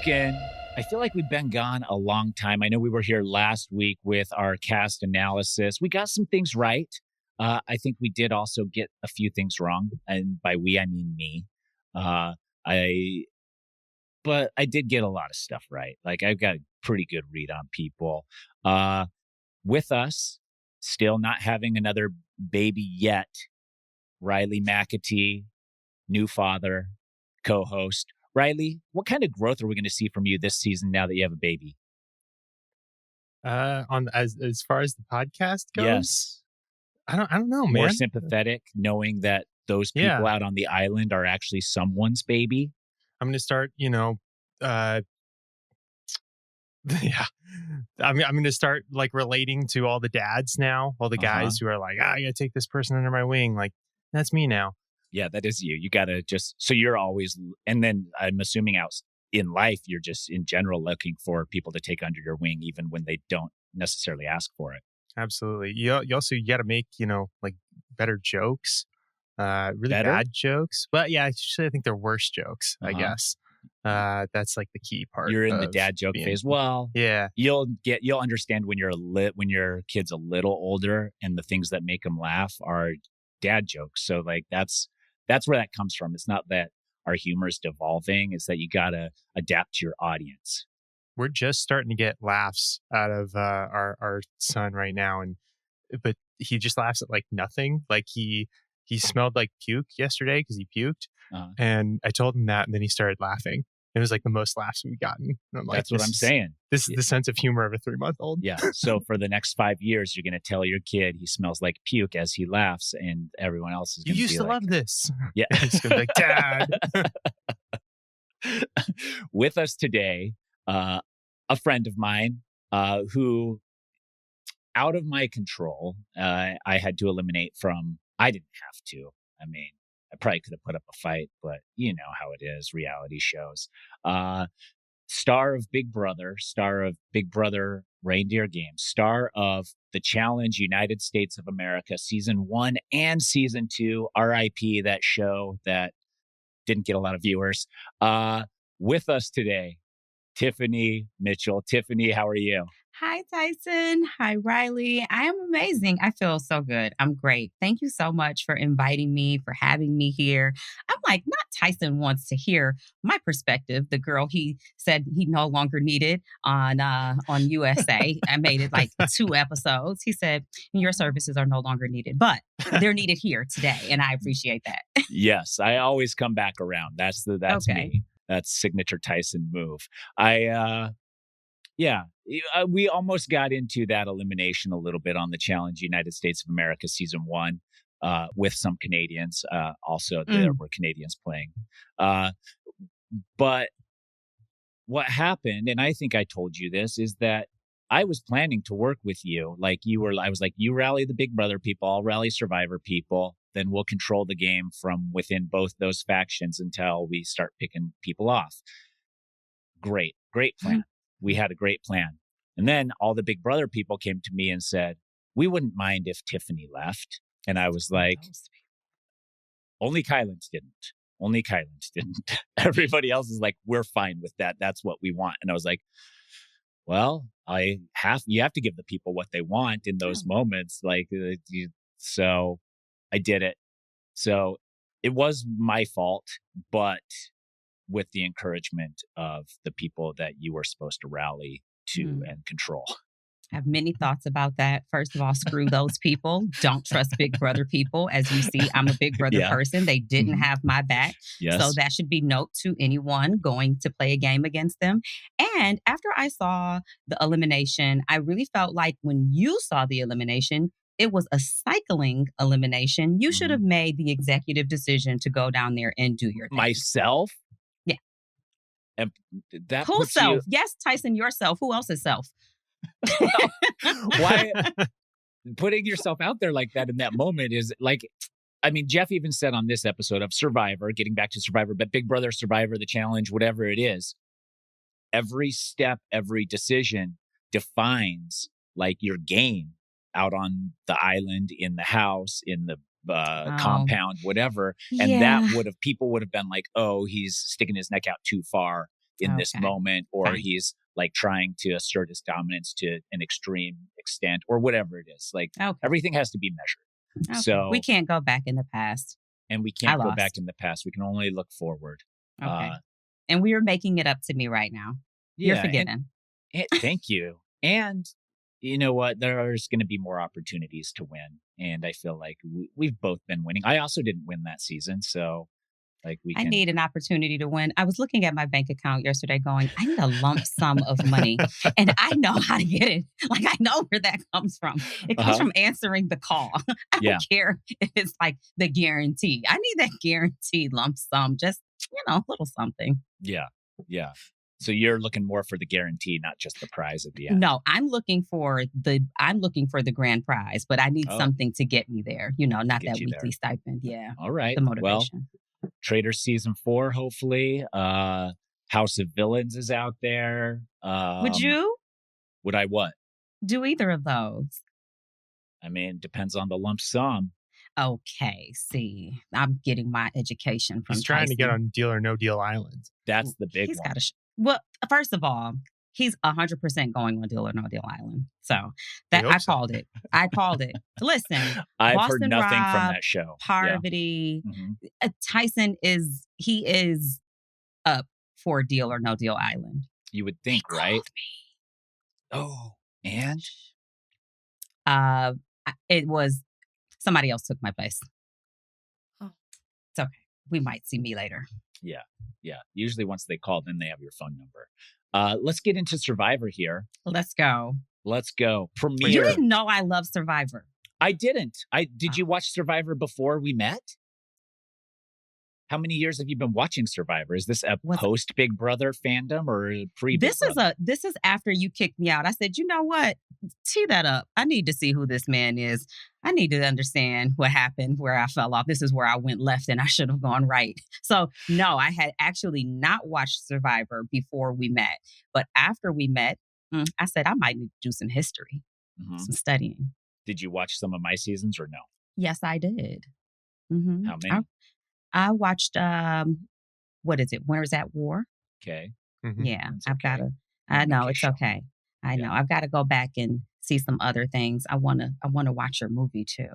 broken. I feel like we've been gone a long time. I know we were here last week with our cast analysis. We got some things right. I think we did also get a few things wrong. And by we, I mean me. But I did get a lot of stuff right. Like I've got a pretty good read on people. With us, still not having another baby yet, Riley McAtee, new father, co-host. Riley, what kind of growth are we going to see from you this season now that you have a baby? On as far as the podcast goes, Yes. I don't know, man. More sympathetic, knowing that those people out on the island are actually someone's baby. I'm going to start, I'm going to start like relating to all the dads now, all the guys who are like, I got to take this person under my wing. Like, that's me now. Yeah, that is you. You got to so you're always, and then I'm assuming out in life, you're just in general looking for people to take under your wing, even when they don't necessarily ask for it. Absolutely. You got to make, like better jokes, really bad jokes. But yeah, actually, I think they're worse jokes, I guess. That's like the key part. You're in the dad joke phase. Well, yeah, you'll understand when when your kid's a little older and the things that make them laugh are dad jokes. So like that's where that comes from. It's not that our humor is devolving. It's that you got to adapt to your audience. We're just starting to get laughs out of our son right now, but he just laughs at like nothing. Like he smelled like puke yesterday because he puked, and I told him that, and then he started laughing. It was like the most laughs we've gotten. And I'm like, that's what I'm saying. This is the sense of humor of a 3-month-old. Yeah. So for the next 5 years, you're going to tell your kid he smells like puke as he laughs, and everyone else is going to be You used to love this. Yeah. He's going to be like, Dad. With us today, a friend of mine who, out of my control, I had to eliminate from. I didn't have to. I mean, I probably could have put up a fight, but you know how it is, reality shows. Star of Big Brother Reindeer Games, star of The Challenge United States of America, season 1 and season 2, RIP, that show that didn't get a lot of viewers. With us today, Tiffany Mitchell. Tiffany, how are you? Hi, Tyson. Hi, Riley. I am amazing. I feel so good. I'm great. Thank you so much for inviting me, for having me here. I'm like, not Tyson wants to hear my perspective. The girl he said he no longer needed on USA. I made it like 2 episodes. He said, your services are no longer needed, but they're needed here today. And I appreciate that. Yes, I always come back around. That's okay. Me. That's signature Tyson move. We almost got into that elimination a little bit on the Challenge United States of America season 1 with some Canadians. Also, there were Canadians playing. But what happened, and I think I told you this, is that I was planning to work with you. Like I was like, you rally the Big Brother people, I'll rally Survivor people. Then we'll control the game from within both those factions until we start picking people off. Great plan. We had a great plan. And then all the Big Brother people came to me and said, we wouldn't mind if Tiffany left. And I was like, only Kylan's didn't. Everybody else is like, we're fine with that. That's what we want. And I was like, well, you have to give the people what they want in those moments. Like, so I did it. So it was my fault, but with the encouragement of the people that you were supposed to rally to and control. I have many thoughts about that. First of all, screw those people. Don't trust Big Brother people. As you see, I'm a Big Brother person. They didn't have my back. Yes. So that should be note to anyone going to play a game against them. And after I saw the elimination, I really felt like when you saw the elimination, it was a cycling elimination. You should have made the executive decision to go down there and do your thing. Myself? Yeah. And that Who's self? Yes, Tyson, yourself. Who else is self? Why putting yourself out there like that in that moment is like, I mean, Jeff even said on this episode of Survivor, getting back to Survivor, but Big Brother, Survivor, the challenge, whatever it is, every step, every decision defines like your game out on the island, in the house, in the compound, whatever. And that people would have been like, oh, he's sticking his neck out too far. in this Okay. moment, or Fine. he's like trying to assert his dominance to an extreme extent, or whatever it is. Like Okay. everything has to be measured. Okay. So We can't go back in the past. and we I can't go lost. back in the past. We can only look forward. Okay. And we are making it up to me right now. You're Yeah. forgiven. Thank you. And you know what? There's going to be more opportunities to win. And I feel like we've both been winning. I also didn't win that season. So like I need an opportunity to win. I was looking at my bank account yesterday going, I need a lump sum of money. And I know how to get it. Like, I know where that comes from. It comes from answering the call. I don't care if it's like the guarantee. I need that guaranteed lump sum. Just, a little something. Yeah. Yeah. So you're looking more for the guarantee, not just the prize at the end. No, I'm looking for the grand prize, but I need something to get me there. Not that weekly stipend. Yeah. All right. The motivation. Well, Trader season 4, hopefully. House of Villains is out there. Would you? Would I what? Do either of those? I mean, depends on the lump sum. Okay, see, I'm getting my education from He's trying Tyson. to get on Deal or No Deal Island. That's the big He's one. Well, first of all, he's 100% going on Deal or No Deal Island. So that I called it. I called it. Listen, I've Boston heard nothing Rob, from that show. Parvati, Tyson is up for Deal or No Deal Island. You would think, right? Oh, and it was somebody else took my place. Oh, it's okay. We might see me later. Yeah. Usually once they call, then they have your phone number. Let's get into Survivor here. Let's go. Premiere. You didn't know I love Survivor. I didn't. Did you watch Survivor before we met? How many years have you been watching Survivor? Is this a post Big Brother fandom or pre Big Brother? This is after you kicked me out. I said, you know what? Tee that up. I need to see who this man is. I need to understand what happened, where I fell off. This is where I went left and I should have gone right. So no, I had actually not watched Survivor before we met. But after we met, I said, I might need to do some history, some studying. Did you watch some of my seasons or no? Yes, I did. How many? I watched, what is it? Winners at War. Okay. Yeah, I know it's okay. I know. I've got to go back and see some other things. I want to watch your movie too.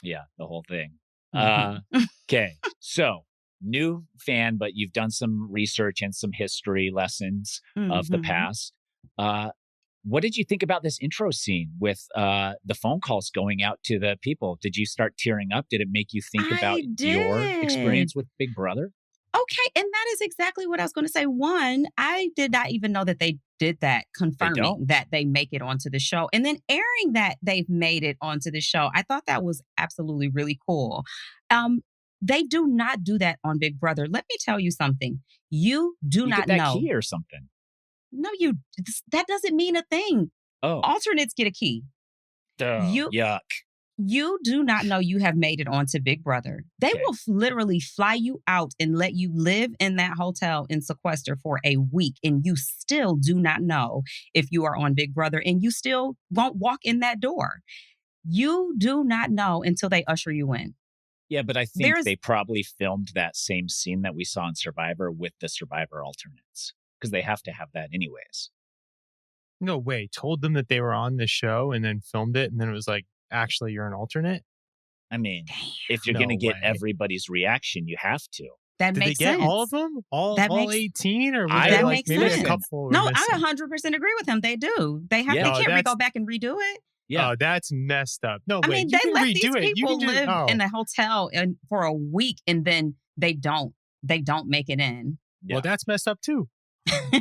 Yeah, the whole thing. Okay. So new fan, but you've done some research and some history lessons of the past. What did you think about this intro scene with the phone calls going out to the people? Did you start tearing up? Did it make you think about your experience with Big Brother? Okay. And that is exactly what I was going to say. One, I did not even know that they did that, confirming that they make it onto the show and then airing that they've made it onto the show. I thought that was absolutely really cool. They do not do that on Big Brother. Let me tell you something. You not get that know. Key or something. No, that doesn't mean a thing. Oh. Alternates get a key. Yuck. You do not know you have made it onto Big Brother. They will literally fly you out and let you live in that hotel in sequester for a week. And you still do not know if you are on Big Brother and you still won't walk in that door. You do not know until they usher you in. Yeah, but I think they probably filmed that same scene that we saw in Survivor with the Survivor alternates because they have to have that anyways. No way. Told them that they were on the show and then filmed it. And then it was like, actually, you're an alternate? I mean, if you're going to get everybody's reaction, you have to. That Did makes they get sense. all of them? All 18? Or was that there makes maybe sense. a couple? No, I 100% agree with him. They do. They have. They can't go back and redo it. Yeah. Oh, that's messed up. No, I way. mean, You they can let redo these it. people live Oh. in a hotel for a week and then they don't make it in. Well, that's messed up too.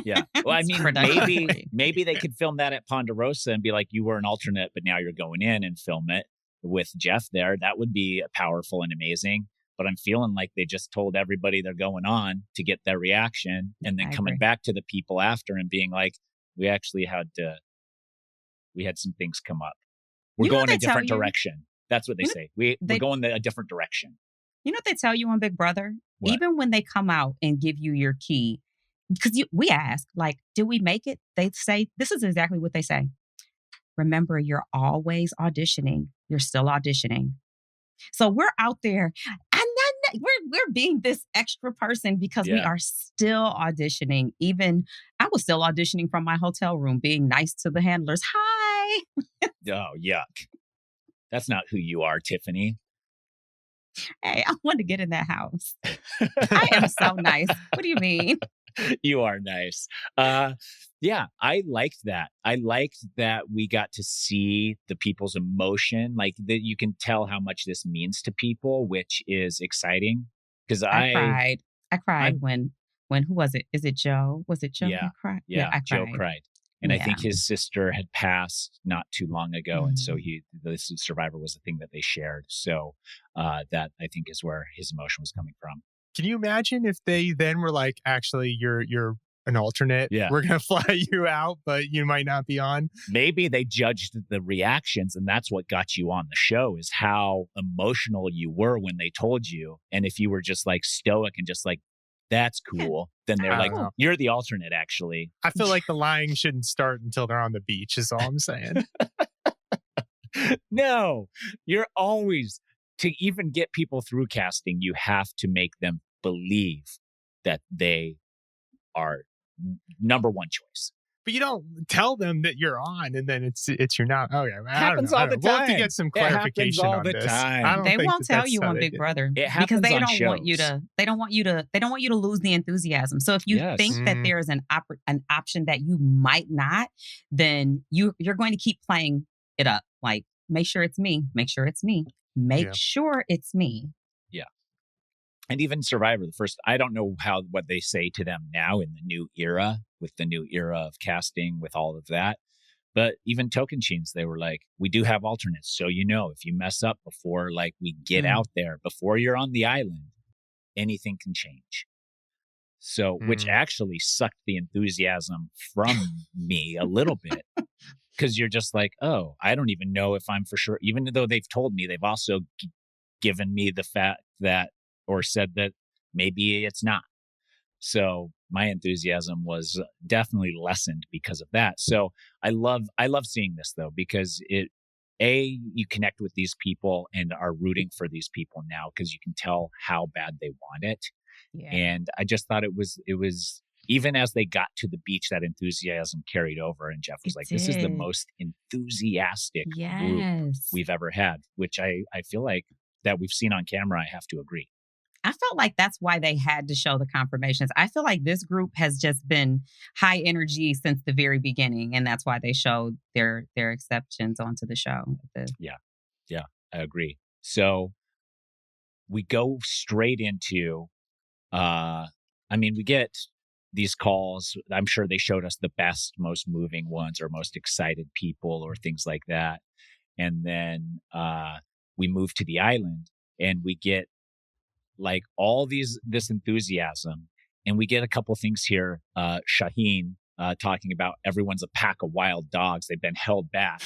Yeah. Well, I mean, maybe they could film that at Ponderosa and be like, you were an alternate, but now you're going in and film it with Jeff there. That would be powerful and amazing. But I'm feeling like they just told everybody they're going on to get their reaction and then coming back to the people after and being like, we had some things come up. We're going a different direction. That's what they say. We're going a different direction. You know what they tell you on Big Brother? What? Even when they come out and give you your key, because we ask, like, did we make it? They say, this is exactly what they say. Remember, you're always auditioning. You're still auditioning. So we're out there. we're being this extra person because we Yeah. are still auditioning. Even I was still auditioning from my hotel room, being nice to the handlers. Hi. Oh, yuck. That's not who you are, Tiffany. Hey, I want to get in that house. I am so nice. What do you mean? You are nice. Yeah, I liked that. I liked that we got to see the people's emotion, like that you can tell how much this means to people, which is exciting. Because I cried. I cried I'm, when who was it? Is it Joe? Was it Joe yeah, that cried? Yeah, yeah, I Joe cried. cried. And I Yeah. think his sister had passed not too long ago. And so Mm. this survivor was a thing that they shared. So that I think is where his emotion was coming from. Can you imagine if they then were like, actually, you're an alternate. Yeah. We're going to fly you out, but you might not be on. Maybe they judged the reactions, and that's what got you on the show, is how emotional you were when they told you. And if you were just like stoic and just like, that's cool, then they're I like, don't know. you're the alternate, actually. I feel like the lying shouldn't start until they're on the beach, is all I'm saying. No, you're always, to even get people through casting, you have to make them believe that they are number one choice. But you don't tell them that you're on, and then it's you're not. Oh yeah, Happens all the We'll have to time. get some It happens clarification all on the this. time. I don't They think won't that tell that's you how on they Big do it. Brother It because happens they on don't want you shows. to. They don't want you to lose the enthusiasm. So if you Yes. think that there is an option that you might not, then you're going to keep playing it up. Like, make sure it's me. Make sure it's me. Make Yeah. sure it's me. And even Survivor, I don't know what they say to them now in the new era, with the new era of casting, with all of that. But even Token Sheens, they were like, we do have alternates. So, if you mess up before like we get out there, before you're on the island, anything can change. So, which actually sucked the enthusiasm from me a little bit. Because you're just like, oh, I don't even know if I'm for sure. Even though they've told me, they've also given me the fact that, or said that maybe it's not. So my enthusiasm was definitely lessened because of that. So I love seeing this though, because you connect with these people and are rooting for these people now because you can tell how bad they want it. Yeah. And I just thought it was even as they got to the beach, that enthusiasm carried over. And Jeff was like, this is the most enthusiastic group we've ever had, which I feel like that we've seen on camera. I have to agree. I felt like that's why they had to show the confirmations. I feel like this group has just been high energy since the very beginning, and that's why they showed their exceptions onto the show. Yeah, I agree. So we go straight into, we get these calls. I'm sure they showed us the best, most moving ones or most excited people or things like that. And then we move to the island and we get like all this enthusiasm, and we get a couple things here. Shaheen talking about everyone's a pack of wild dogs. They've been held back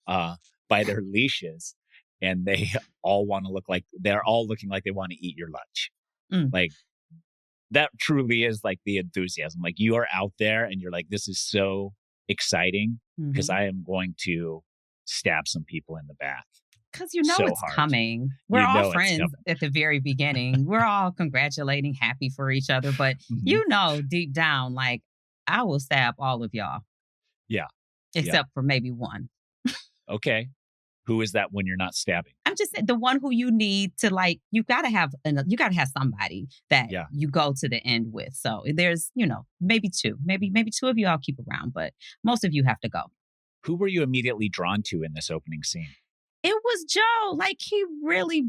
by their leashes, and they all want to look like they're all looking like they want to eat your lunch. Like that truly is like the enthusiasm. Like you are out there and you're like, this is so exciting because I am going to stab some people in the back. Because it's hard. Coming. We're all friends at the very beginning. We're all congratulating, happy for each other. But deep down, like, I will stab all of y'all. Yeah. Except for maybe one. Okay. Who is that when you're not stabbing? I'm just saying the one who you need to, like, you gotta have somebody that you go to the end with. So there's, maybe two. Maybe two of you I'll keep around, but most of you have to go. Who were you immediately drawn to in this opening scene? It was Joe. Like he really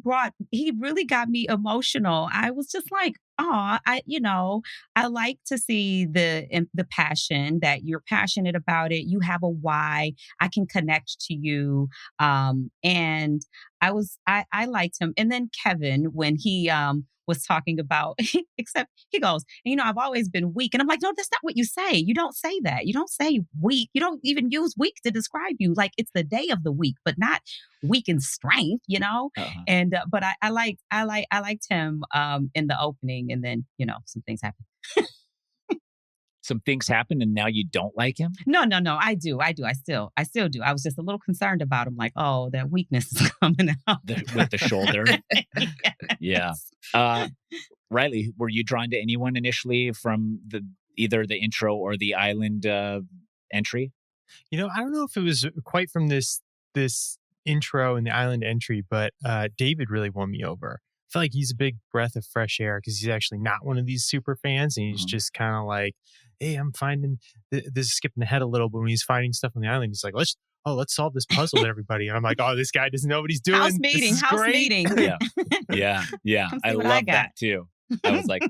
got me emotional. I was just like, oh, I like to see the passion that you're passionate about it. You have a why. I can connect to you. And I liked him. And then Kevin, when he was talking about, except he goes, I've always been weak. And I'm like, no, that's not what you say. You don't say that. You don't say weak. You don't even use weak to describe you. Like it's the day of the week, but not weak in strength, And, but I liked him in the opening, and then, some things happened. some things happened and now you don't like him? No. I do. I still do. I was just a little concerned about him, like, oh, that weakness is coming out. With the shoulder? Yeah. Yes. Riley, were you drawn to anyone initially from either the intro or the island entry? I don't know if it was quite from this intro and the island entry, but David really won me over. I feel like he's a big breath of fresh air because he's actually not one of these super fans, and he's just kind of like, hey, I'm finding this is skipping ahead a little, but when he's finding stuff on the island, he's like, let's solve this puzzle with everybody. And I'm like, oh, this guy doesn't know what he's doing. House meeting. Yeah. I love that too. I was like,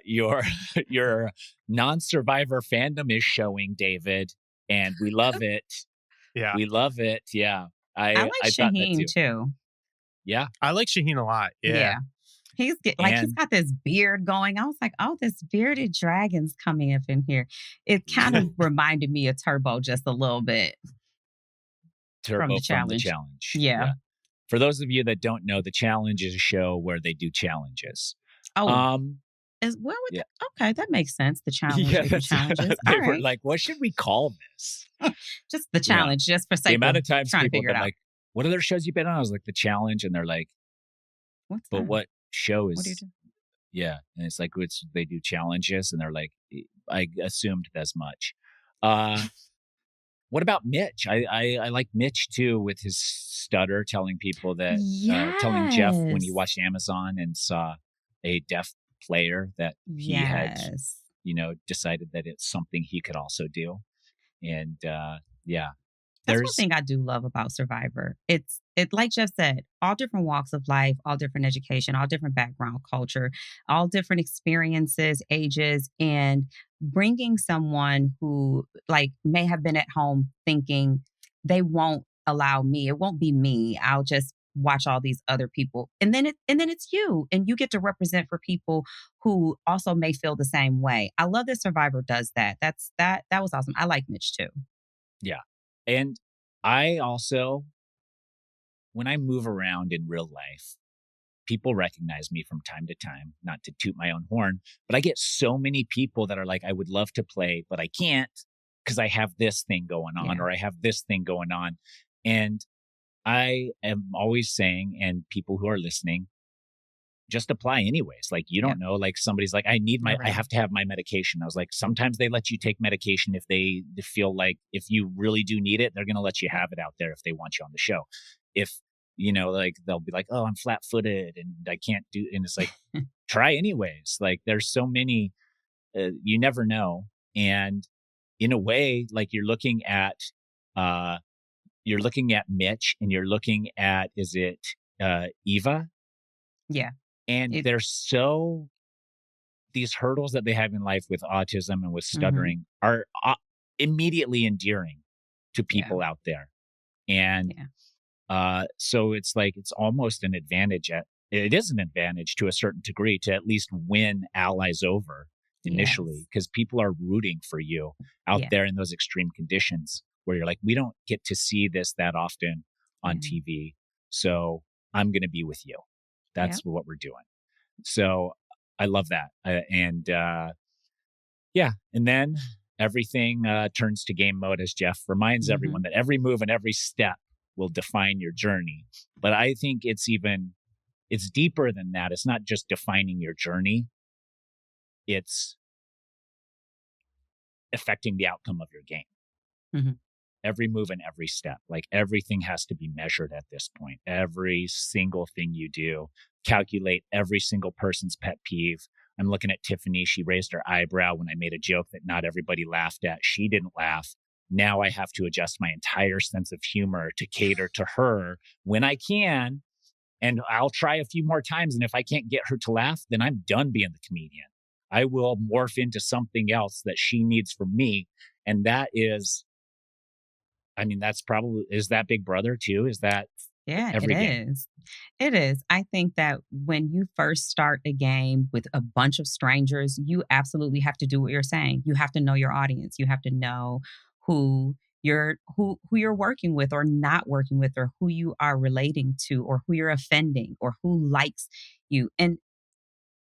your non-survivor fandom is showing, David, and we love it. Yeah. We love it. Yeah. I like thought that Shaheen too. Yeah. I like Shaheen a lot. Yeah. He's got this beard going. I was like, oh, this bearded dragon's coming up in here. It kind of reminded me of Turbo just a little bit. Turbo from the challenge. Yeah. For those of you that don't know, the challenge is a show where they do challenges. Oh, okay, that makes sense. The challenge, challenges. They were like, what should we call this? Just the challenge, just for sake the amount of times trying to people figure have it been out. like, what other shows you been on? I was like, the challenge, and they're like, What's but that? what show is? What do you do? Yeah, and it's like they do challenges, and they're like, I assumed as much. What about Mitch? I like Mitch too, with his stutter, telling people that telling Jeff when he watched Amazon and saw a deaf player that he had decided that it's something he could also do. And that's one thing I do love about Survivor. It like Jeff said, all different walks of life, all different education, all different background, culture, all different experiences, ages, and bringing someone who may have been at home thinking they won't allow me. It won't be me. I'll just watch all these other people. And then it's you, and you get to represent for people who also may feel the same way. I love that Survivor does that. That was awesome. I like Mitch too. Yeah. And I also, when I move around in real life, people recognize me from time to time, not to toot my own horn, but I get so many people that are like, I would love to play, but I can't because I have this thing going on or I have this thing going on. And I am always saying, and people who are listening, just apply anyways. Like, you don't know, like somebody's like, I have to have my medication. I was like, sometimes they let you take medication if they feel like if you really do need it, they're going to let you have it out there if they want you on the show. If, like they'll be like, oh, I'm flat footed and I can't do, and it's like, try anyways. Like there's so many, you never know. And in a way, like you're looking at Mitch and you're looking at, is it Eva? Yeah. And there's these hurdles that they have in life with autism and with stuttering are immediately endearing to people out there. And so it's like, it's almost an advantage. It is an advantage to a certain degree to at least win allies over initially, because people are rooting for you out there in those extreme conditions where you're like, we don't get to see this that often on TV. So I'm going to be with you. That's what we're doing. So I love that. And then everything turns to game mode, as Jeff reminds everyone that every move and every step will define your journey. But I think it's deeper than that. It's not just defining your journey. It's affecting the outcome of your game. Every move and every step, like everything has to be measured at this point. Every single thing you do, calculate every single person's pet peeve. I'm looking at Tiffany. She raised her eyebrow when I made a joke that not everybody laughed at. She didn't laugh. Now I have to adjust my entire sense of humor to cater to her when I can. And I'll try a few more times. And if I can't get her to laugh, then I'm done being the comedian. I will morph into something else that she needs from me. And that is, that's probably, is that Big Brother too? Is that every game? It is. I think that when you first start a game with a bunch of strangers, you absolutely have to do what you're saying. You have to know your audience. You have to know who you're working with or not working with, or who you are relating to, or who you're offending, or who likes you. And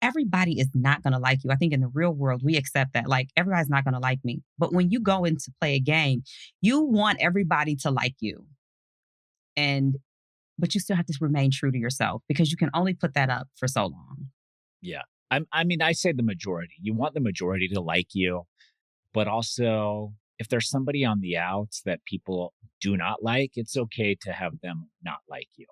everybody is not going to like you. I think in the real world, we accept that. Like, everybody's not going to like me. But when you go in to play a game, you want everybody to like you. But you still have to remain true to yourself because you can only put that up for so long. Yeah. I mean, I say the majority. You want the majority to like you, but also if there's somebody on the outs that people do not like, it's okay to have them not like you.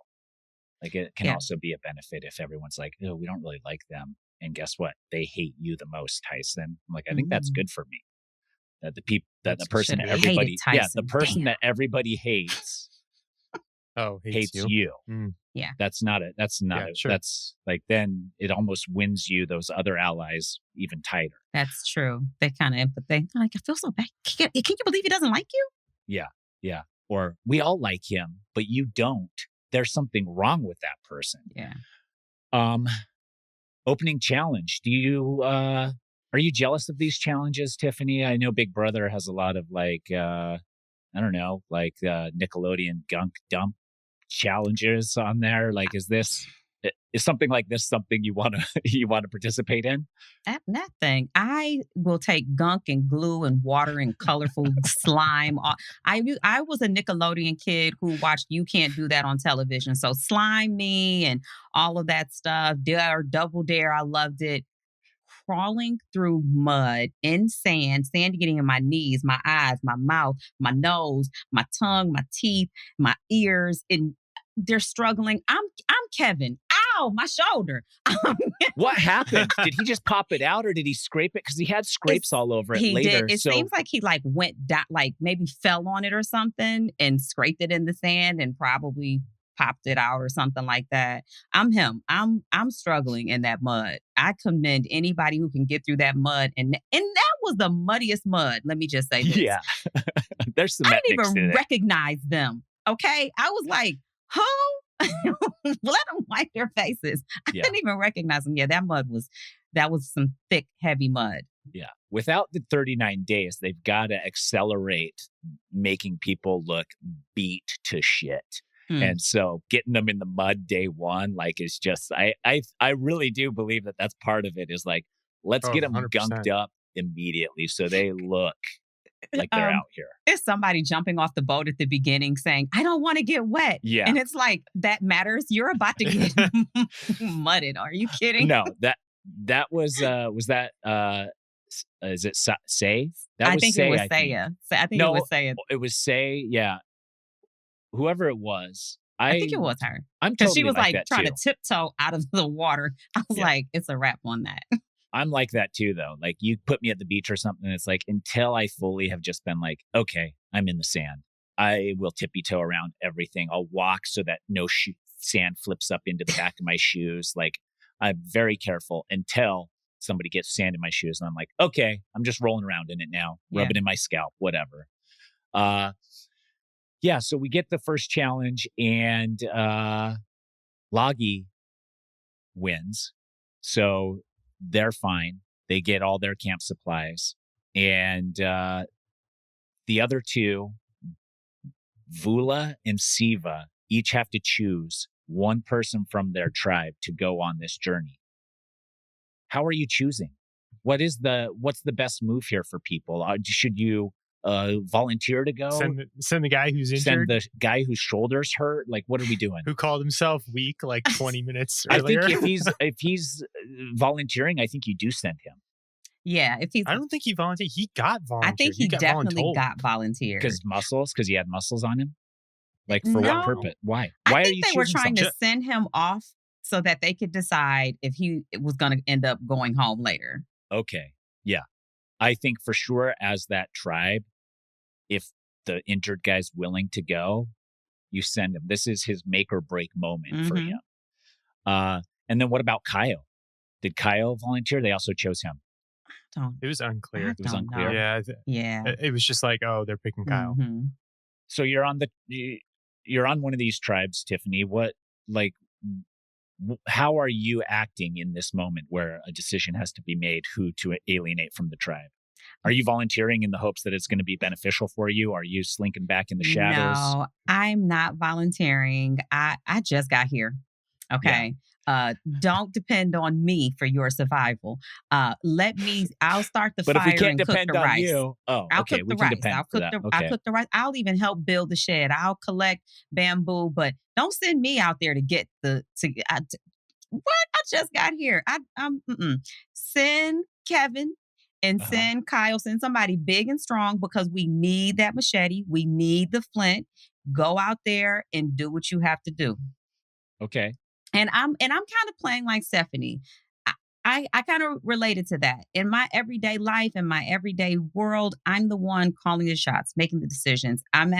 Like, it can also be a benefit if everyone's like, oh, we don't really like them. And guess what? They hate you the most, Tyson. I'm like, I think that's good for me. That the person that everybody hates hates you. Yeah. That's like, then it almost wins you those other allies even tighter. That's true. They kind of empathize. Like, I feel so bad. Can you believe he doesn't like you? Yeah. Yeah. Or we all like him, but you don't. There's something wrong with that person. Yeah. Opening challenge. Are you jealous of these challenges, Tiffany? I know Big Brother has a lot of Nickelodeon gunk dump challenges on there. Like, is something like this something you want to participate in? That thing. I will take gunk and glue and water and colorful slime. I was a Nickelodeon kid who watched You Can't Do That on television. So Slime Me and all of that stuff. Double Dare. I loved it. Crawling through mud in sand getting in my knees, my eyes, my mouth, my nose, my tongue, my teeth, my ears, and they're struggling. I'm Kevin. Ow, my shoulder. What happened? Did he just pop it out or did he scrape it? Because he had scrapes all over it later. It seems like he went down, maybe fell on it or something and scraped it in the sand and probably popped it out or something like that. I'm him. I'm struggling in that mud. I commend anybody who can get through that mud. And that was the muddiest mud. Let me just say this. Yeah. There's some. I didn't even recognize them. Okay. I was like, who? Let them wipe their faces. I didn't even recognize them. Yeah, that was some thick, heavy mud. Yeah. Without the 39 days, they've got to accelerate making people look beat to shit. And so getting them in the mud day one, is just, I really do believe that that's part of it is let's get them 100%. Gunked up immediately so they look like they're out here. It's somebody jumping off the boat at the beginning saying, I don't want to get wet. Yeah. And it's like, that matters. You're about to get mudded. Are you kidding? No, that was that, is it Say? I think it was Saya. I think it was Saya. It was Say, yeah. Whoever it was, I think it was her. Because she was trying too. to tiptoe out of the water. I was like, it's a wrap on that. I'm like that too, though. Like, you put me at the beach or something, it's like, until I fully have just been like, okay, I'm in the sand. I will tippy toe around everything. I'll walk so that no sand flips up into the back of my shoes. Like, I'm very careful until somebody gets sand in my shoes, and I'm like, okay, I'm just rolling around in it now, rubbing in my scalp, whatever. Yeah, so we get the first challenge, and Loggy wins. So they're fine. They get all their camp supplies. And the other two, Vula and Civa, each have to choose one person from their tribe to go on this journey. How are you choosing? What's the best move here for people? Should you volunteer to go? Send the guy who's injured. Send the guy whose shoulders hurt. Like, what are we doing? Who called himself weak 20 minutes earlier? I think if he's volunteering, I think you do send him. Yeah, I don't think he volunteered. He got volunteered. I think he definitely got volunteered. Because he had muscles on him. Like, for what purpose? Why? I think they were trying to send him off so that they could decide if he was going to end up going home later. Okay. Yeah. I think for sure, as that tribe, if the injured guy's willing to go, you send him. This is his make or break moment for him. And then what about Kyle? Did Kyle volunteer? They also chose him. It was unclear. It was unclear. Yeah. It was just like, oh, they're picking Kyle. So you're on one of these tribes, Tiffany. How are you acting in this moment where a decision has to be made who to alienate from the tribe? Are you volunteering in the hopes that it's going to be beneficial for you? Are you slinking back in the shadows? No, I'm not volunteering. I just got here. Okay. Don't depend on me for your survival. I'll start the But if fire we can't and cook depend the on rice. you, I'll okay, cook we the can rice. depend for that. I'll Okay. cook the rice. I'll even help build the shed. I'll collect bamboo, but don't send me out there to get what? I just got here. Send Kevin and send Kyle, send somebody big and strong because we need that machete. We need the flint. Go out there and do what you have to do. Okay. And I'm kind of playing like Stephanie. I kind of related to that. In my everyday life, in my everyday world, I'm the one calling the shots, making the decisions. I'm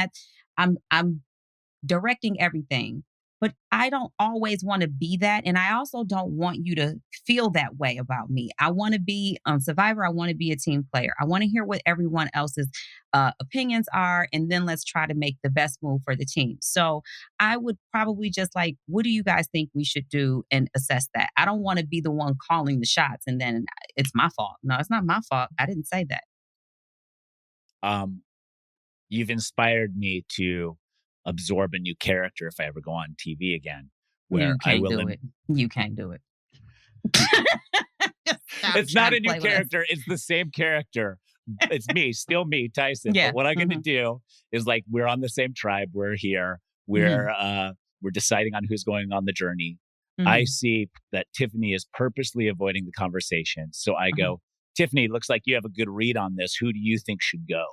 directing everything. But I don't always want to be that. And I also don't want you to feel that way about me. I want to be on Survivor. I want to be a team player. I want to hear what everyone else's opinions are. And then let's try to make the best move for the team. So I would probably just like, what do you guys think we should do and assess that? I don't want to be the one calling the shots and then it's my fault. No, it's not my fault. I didn't say that. You've inspired me to absorb a new character if I ever go on TV again. Where you can't do it. You can't do it. It's not a new character. It's the same character. It's me, still me, Tyson. Yeah. But what I'm going to do is like, we're on the same tribe. We're here. We're deciding on who's going on the journey. I see that Tiffany is purposely avoiding the conversation. So I go, Tiffany, looks like you have a good read on this. Who do you think should go?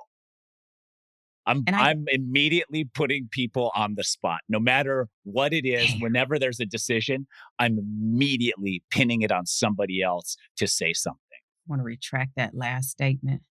I'm immediately putting people on the spot. No matter what it is, whenever there's a decision, I'm immediately pinning it on somebody else to say something. I want to retract that last statement.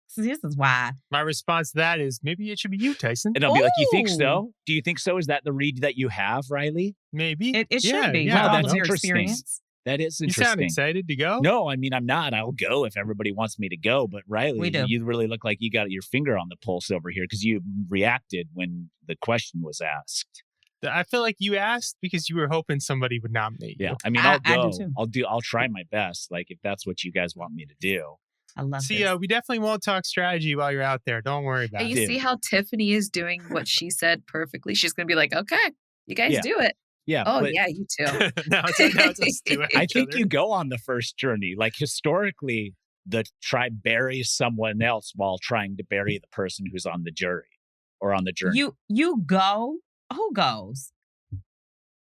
So this is why. My response to that is maybe it should be you, Tyson. And I'll be like, you think so? Do you think so? Is that the read that you have, Riley? Maybe. It should be. Yeah, with all that's of your interesting. experience. That is interesting. You sound excited to go? No, I mean, I'm not. I'll go if everybody wants me to go. But Riley, you really look like you got your finger on the pulse over here because you reacted when the question was asked. I feel like you asked because you were hoping somebody would nominate you. Yeah, I mean, I'll go. I do too. I'll try my best. Like if that's what you guys want me to do. I love See, we definitely won't talk strategy while you're out there. Don't worry about it. it. You see how Tiffany is doing what she said perfectly? She's going to be like, okay, you guys do it. Yeah. Oh, yeah, you too. now it's us do it. I think you go on the first journey. Like historically, the tribe buries someone else while trying to bury the person who's on the jury or on the journey. You go. Who goes?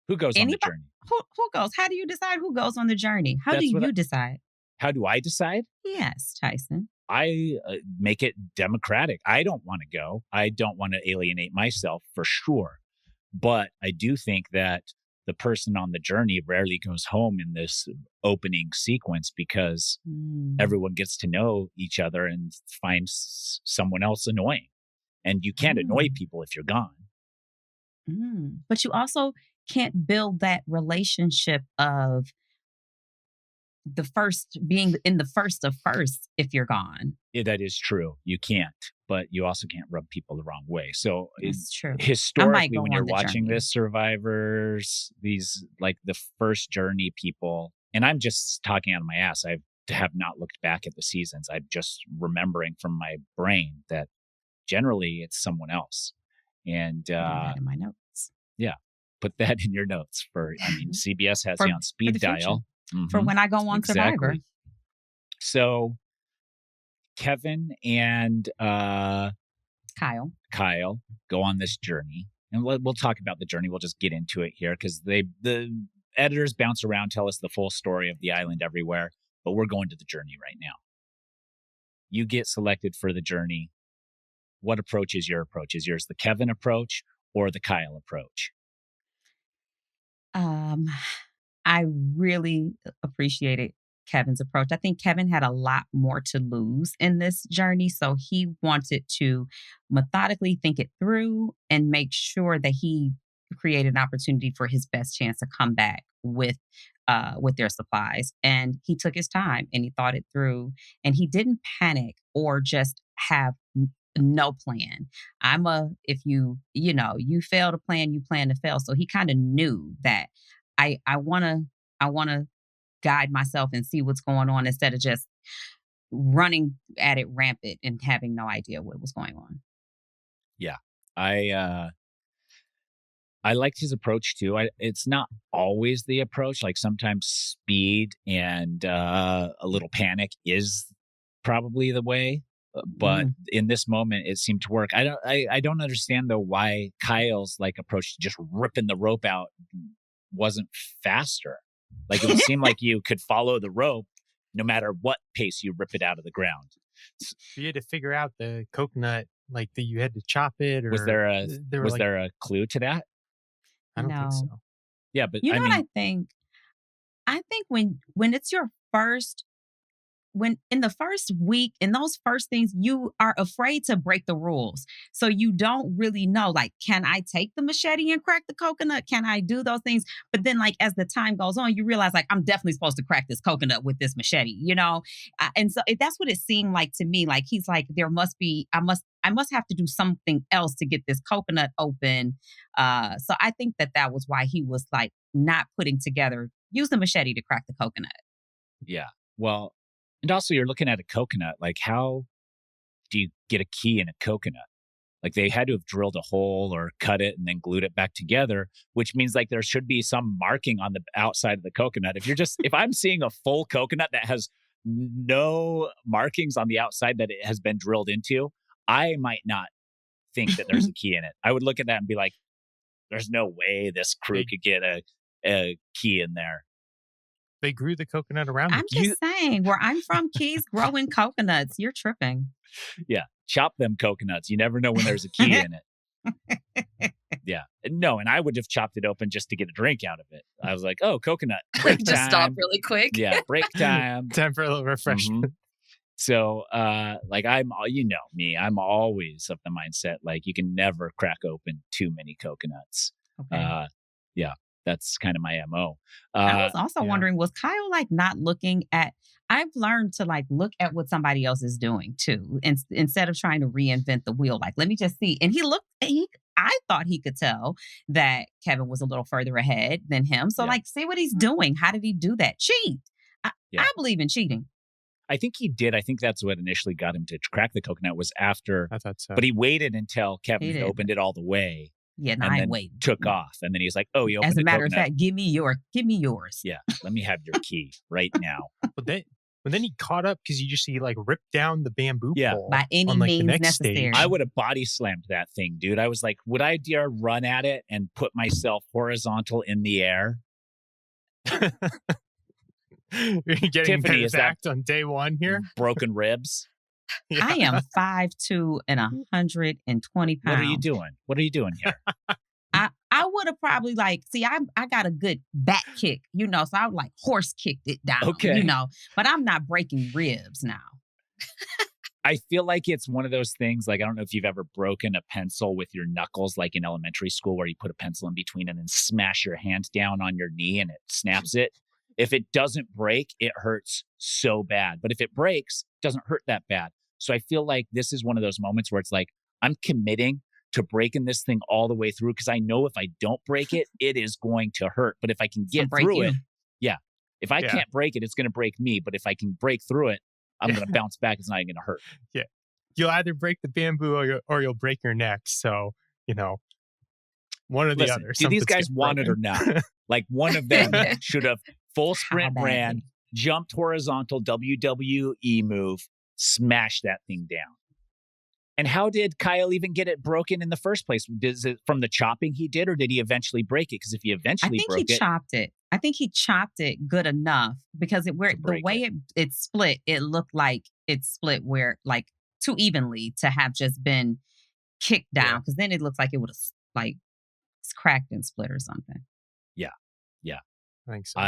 Who goes on the journey? Who goes? How do you decide who goes on the journey? How do you decide? How do I decide? Yes, Tyson. I make it democratic. I don't want to go. I don't want to alienate myself for sure. But I do think that the person on the journey rarely goes home in this opening sequence because everyone gets to know each other and finds someone else annoying. And you can't annoy people if you're gone. But you also can't build that relationship of the first being in the first of first if you're gone. Yeah, that is true. You can't, but you also can't rub people the wrong way. So it's true. Historically, when you're watching this, Survivors, these like the first journey people, and I'm just talking out of my ass. I have not looked back at the seasons. I'm just remembering from my brain that generally it's someone else. And put that in my notes. Yeah, put that in your notes CBS has you on speed dial. For when I go on Survivor. So Kevin and Kyle go on this journey. And we'll talk about the journey. We'll just get into it here because the editors bounce around, tell us the full story of the island everywhere. But we're going to the journey right now. You get selected for the journey. What approach is your approach? Is yours the Kevin approach or the Kyle approach? I really appreciated Kevin's approach. I think Kevin had a lot more to lose in this journey. So he wanted to methodically think it through and make sure that he created an opportunity for his best chance to come back with their supplies. And he took his time and he thought it through and he didn't panic or just have no plan. If you fail to plan, you plan to fail. So he kind of knew that I want to guide myself and see what's going on instead of just running at it rampant and having no idea what was going on. Yeah. I I liked his approach too. It's not always the approach. Like sometimes speed and a little panic is probably the way. But in this moment, it seemed to work. I don't understand though why Kyle's like approach to just ripping the rope out wasn't faster. Like it would seem like you could follow the rope no matter what pace you rip it out of the ground. You had to figure out the coconut, like that you had to chop it, or Was there a clue to that? I don't think so. Yeah, but You know I what mean, I think? I think when it's your first, when in the first week, in those first things, you are afraid to break the rules. So you don't really know, like, can I take the machete and crack the coconut? Can I do those things? But then, like, as the time goes on, you realize, like, I'm definitely supposed to crack this coconut with this machete, you know? And so that's what it seemed like to me. Like, he's like, there must be, I must have to do something else to get this coconut open. So I think that was why he was like not putting together, use the machete to crack the coconut. yeah. Well, and also you're looking at a coconut. Like, how do you get a key in a coconut? Like they had to have drilled a hole or cut it and then glued it back together, which means like there should be some marking on the outside of the coconut. If I'm seeing a full coconut that has no markings on the outside that it has been drilled into, I might not think that there's a key in it. I would look at that and be like, there's no way this crew could get a key in there. They grew the coconut around. I'm just saying, where I'm from, keys growing coconuts. You're tripping. Yeah. Chop them coconuts. You never know when there's a key in it. Yeah. No, and I would have chopped it open just to get a drink out of it. I was like, oh, coconut. Break Just time. stop really quick. Yeah, break time. Time for a little refreshment. Mhm. So, like you know me, I'm always of the mindset, like you can never crack open too many coconuts. Okay. Yeah, that's kind of my MO. I was also wondering, was Kyle like not looking at, I've learned to like look at what somebody else is doing too, instead of trying to reinvent the wheel. Like, let me just see. And I thought he could tell that Kevin was a little further ahead than him. So like, see what he's doing. How did he do that? Cheat. I believe in cheating. I think he did. I think that's what initially got him to crack the coconut was after. I thought so. But he waited until Kevin had opened it all the way. Yeah, and then took off. And then he's like, oh, you opened As a the matter of coconut. fact, give me yours. Yeah, let me have your key right now. But then he caught up because he like ripped down the bamboo pole by any on, like, means the next necessary. stage. I would have body slammed that thing, dude. I was like, would I dare run at it and put myself horizontal in the air? You're getting Tiffany, is that on day one here? Broken ribs? Yeah. I am 5'2" and 120 pounds. What are you doing? What are you doing here? I would have probably like, see, I got a good back kick, you know, so I would like horse kicked it down, you know, but I'm not breaking ribs now. I feel like it's one of those things, like, I don't know if you've ever broken a pencil with your knuckles, like in elementary school, where you put a pencil in between and then smash your hand down on your knee and it snaps it. If it doesn't break, it hurts so bad. But if it breaks, it doesn't hurt that bad. So I feel like this is one of those moments where it's like, I'm committing to breaking this thing all the way through because I know if I don't break it, it is going to hurt. But if I can get through it, if I can't break it, it's going to break me. But if I can break through it, I'm going to bounce back. It's not going to hurt. Yeah. You'll either break the bamboo or you'll break your neck. So, you know, one or the other. Do these guys want it or not? Like one of them should have full sprint ran, jumped horizontal, WWE move, smashed that thing down. And how did Kyle even get it broken in the first place? Is it from the chopping he did, or did he eventually break it? Because if he eventually broke it, I think he chopped it good enough because the way it split, it looked like it split where like too evenly to have just been kicked down. Because then it looks like it would have like cracked and split or something. Yeah. I think so.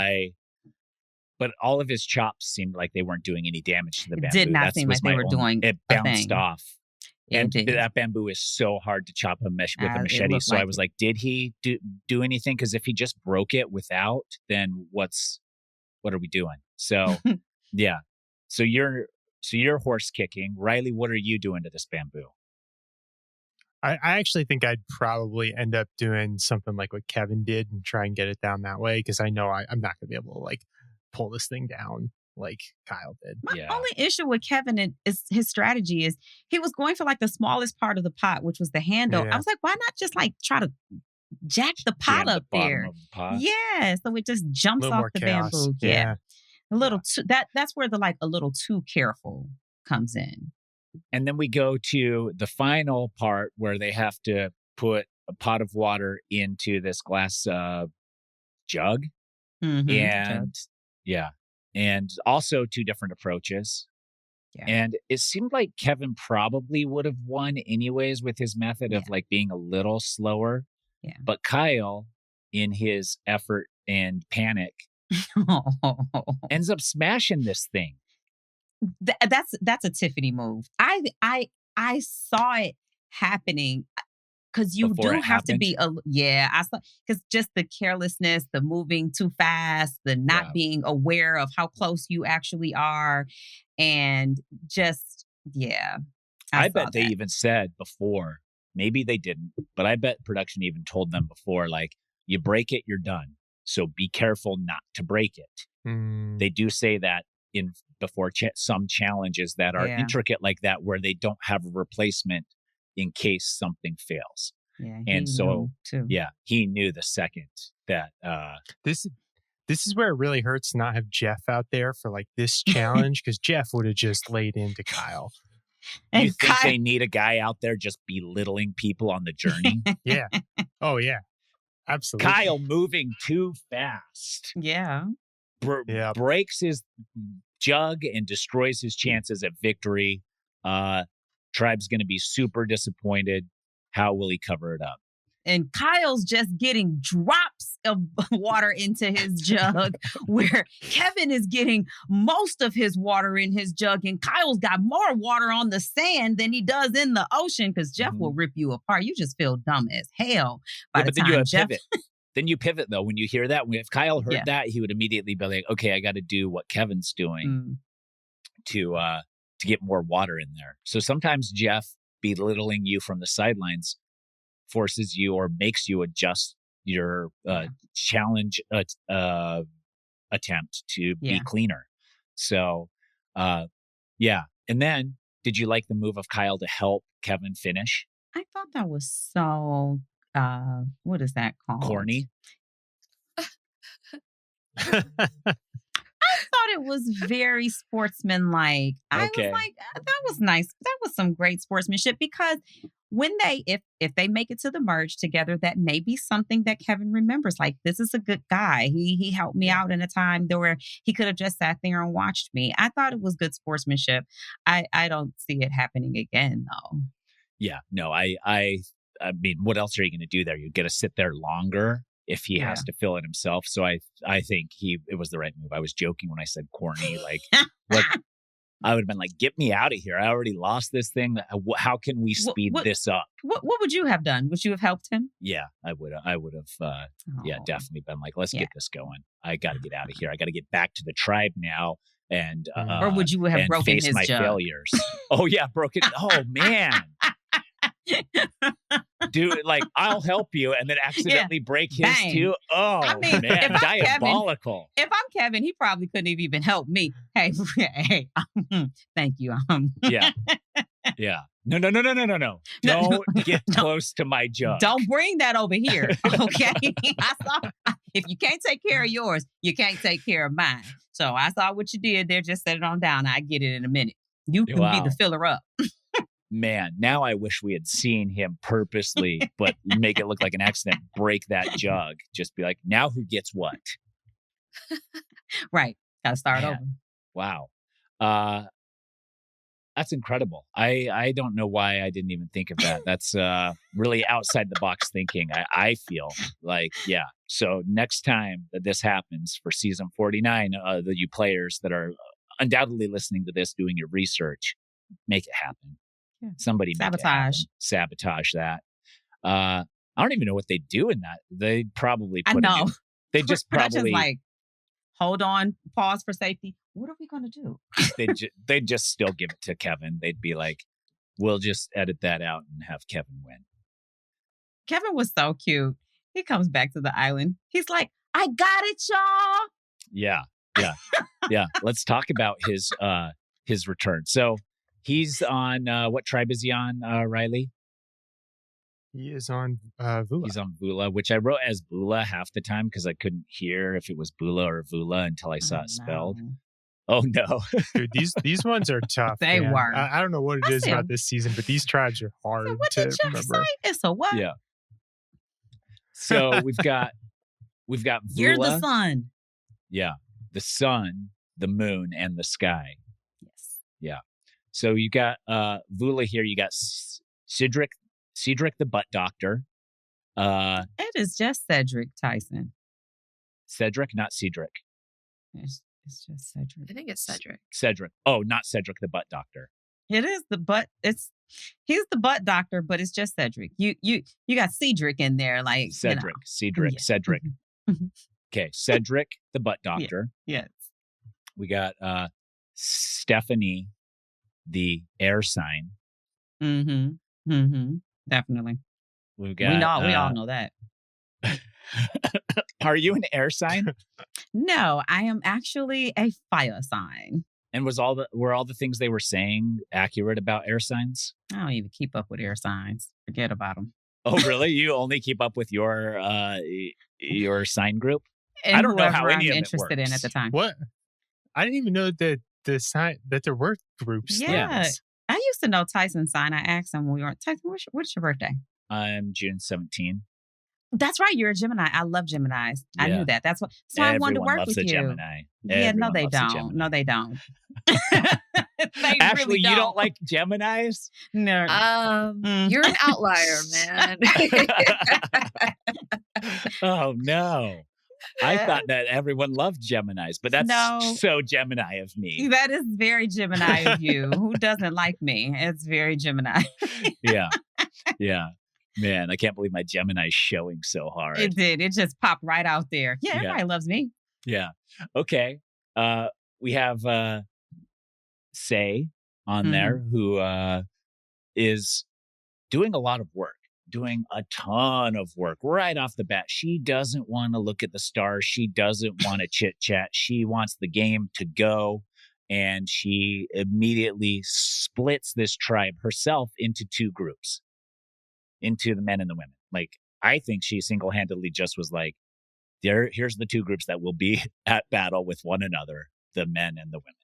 But all of his chops seemed like they weren't doing any damage to the bamboo. It did not seem like they were doing. It bounced off. And it that bamboo is so hard to chop with a machete. So I was like, did he do anything? Because if he just broke it without, then what are we doing? So yeah. So you're horse kicking. Riley, what are you doing to this bamboo? I actually think I'd probably end up doing something like what Kevin did and try and get it down that way because I know I'm not going to be able to like pull this thing down like Kyle did. My only issue with Kevin is his strategy is he was going for like the smallest part of the pot, which was the handle. I was like, why not just like try to jack the pot Jam the up bottom there. of the pot. Yeah, so it just jumps little off more the chaos. bamboo. Yeah. A little too that's where the like a little too careful comes in. And then we go to the final part where they have to put a pot of water into this glass jug. And yeah. And also two different approaches. Yeah. And it seemed like Kevin probably would have won anyways with his method of like being a little slower. Yeah. But Kyle, in his effort and panic, ends up smashing this thing. That's a Tiffany move. I saw it happening because you Before do it have to happened? be I saw because just the carelessness, the moving too fast, the not being aware of how close you actually are, and just I saw bet they that. even said before, maybe they didn't, but I bet production even told them before, like, you break it, you're done. So be careful not to break it. They do say that in before some challenges that are intricate like that, where they don't have a replacement in case something fails. Yeah, and so too. he knew the second that This is where it really hurts to not have Jeff out there for like this challenge, because Jeff would have just laid into Kyle. And you think they need a guy out there just belittling people on the journey? Yeah. Oh yeah. Absolutely. Kyle moving too fast. Yeah. Breaks his jug and destroys his chances at victory. Tribe's going to be super disappointed. How will he cover it up? And Kyle's just getting drops of water into his jug, where Kevin is getting most of his water in his jug, and Kyle's got more water on the sand than he does in the ocean, because Jeff will rip you apart. You just feel dumb as hell by the time Jeff... pivot. Then you pivot, though, when you hear that. If Kyle heard that, he would immediately be like, okay, I got to do what Kevin's doing to get more water in there. So sometimes Jeff belittling you from the sidelines forces you or makes you adjust your challenge attempt to be cleaner. So, And then, did you like the move of Kyle to help Kevin finish? I thought that was so, what is that called? Corny? I thought it was very sportsmanlike. I was like, that was nice. That was some great sportsmanship, because when if they make it to the merge together, that may be something that Kevin remembers. Like, this is a good guy. He helped me out in a time where he could have just sat there and watched me. I thought it was good sportsmanship. I don't see it happening again, though. Yeah, no, I mean, what else are you going to do there? You're going to sit there longer if he has to fill it himself. So I think it was the right move. I was joking when I said corny. Like, what? I would have been like, get me out of here. I already lost this thing. How can we speed this up? What would you have done? Would you have helped him? Yeah, I would have. Definitely been like, let's get this going. I got to get out of here. I got to get back to the tribe now. And or would you have broken face his my jug? failures? Oh yeah, broken. Oh man. Dude, like, I'll help you, and then accidentally break his too. Oh, I mean, man, diabolical. Kevin, if I'm Kevin, he probably couldn't have even helped me. Hey, thank you. Yeah. No. Don't get close to my jug. Don't bring that over here, okay? I saw, if you can't take care of yours, you can't take care of mine. So I saw what you did there. Just set it on down. I get it in a minute. You can be the filler up. Man, now I wish we had seen him purposely, but make it look like an accident, break that jug. Just be like, now who gets what? Right. Got to start over. Wow. That's incredible. I don't know why I didn't even think of that. That's really outside the box thinking, I feel like, yeah. So next time that this happens for season 49, you players that are undoubtedly listening to this, doing your research, make it happen. Yeah. Somebody sabotage that. I don't even know what they do in that. They probably put they just probably like, hold on, pause for safety. What are we going to do? They'd just still give it to Kevin. They'd be like, we'll just edit that out and have Kevin win. Kevin was so cute. He comes back to the island. He's like, I got it, y'all. Yeah. Let's talk about his return. So he's on, what tribe is he on, Riley? He is on Vula. He's on Vula, which I wrote as Vula half the time because I couldn't hear if it was Bula or Vula until I saw it spelled. No. Oh no. Dude, these ones are tough. They man. were. I don't know what it is about this season, but these tribes are hard So what to did Jeff remember. say? It's a what? Yeah. So we've got Vula. You're the sun. Yeah. The sun, the moon, and the sky. Yes. Yeah. So you got Vula here. You got Cedric the butt doctor. It is just Cedric Tyson. Cedric, not Cedric. It's just Cedric. I think it's Cedric. Cedric. Oh, not Cedric the butt doctor. It is the butt. He's the butt doctor, but it's just Cedric. You got Cedric in there, like Cedric. Yeah. Cedric. Okay, Cedric the butt doctor. Yes. We got Stephanie, the air sign. Definitely. We got. We all know that. Are you an air sign? No, I am actually a fire sign. And were all the things they were saying accurate about air signs? I don't even keep up with air signs. Forget about them. Oh, really? You only keep up with your sign group? And I don't know how whoever any I'm of it interested in works. at the time. What? I didn't even know that that there were groups. Yeah. I used to know Tyson's sign. I asked him when we were Tyson, what's your birthday? I'm June 17. That's right. You're a Gemini. I love Geminis. I Yeah. knew that. That's why I wanted to Everyone work loves with a you. Gemini. Yeah, no, Everyone they loves a don't. Gemini. No, they don't. They Ashley, really you don't like Geminis? No. You're an outlier, man. Oh, no. I thought that everyone loved Geminis, but that's No. so Gemini of me. That is very Gemini of you. Who doesn't like me? It's very Gemini. Yeah. Yeah. Man, I can't believe my Gemini's showing so hard. It did. It just popped right out there. Yeah, Yeah. everybody loves me. Yeah. Okay. We have Say on there who is doing a lot of work, doing a ton of work right off the bat. She doesn't want to look at the stars. She doesn't want to chit chat. She wants the game to go. And she immediately splits this tribe herself into two groups, into the men and the women. Like, I think she single-handedly just was like, here's the two groups that will be at battle with one another, the men and the women.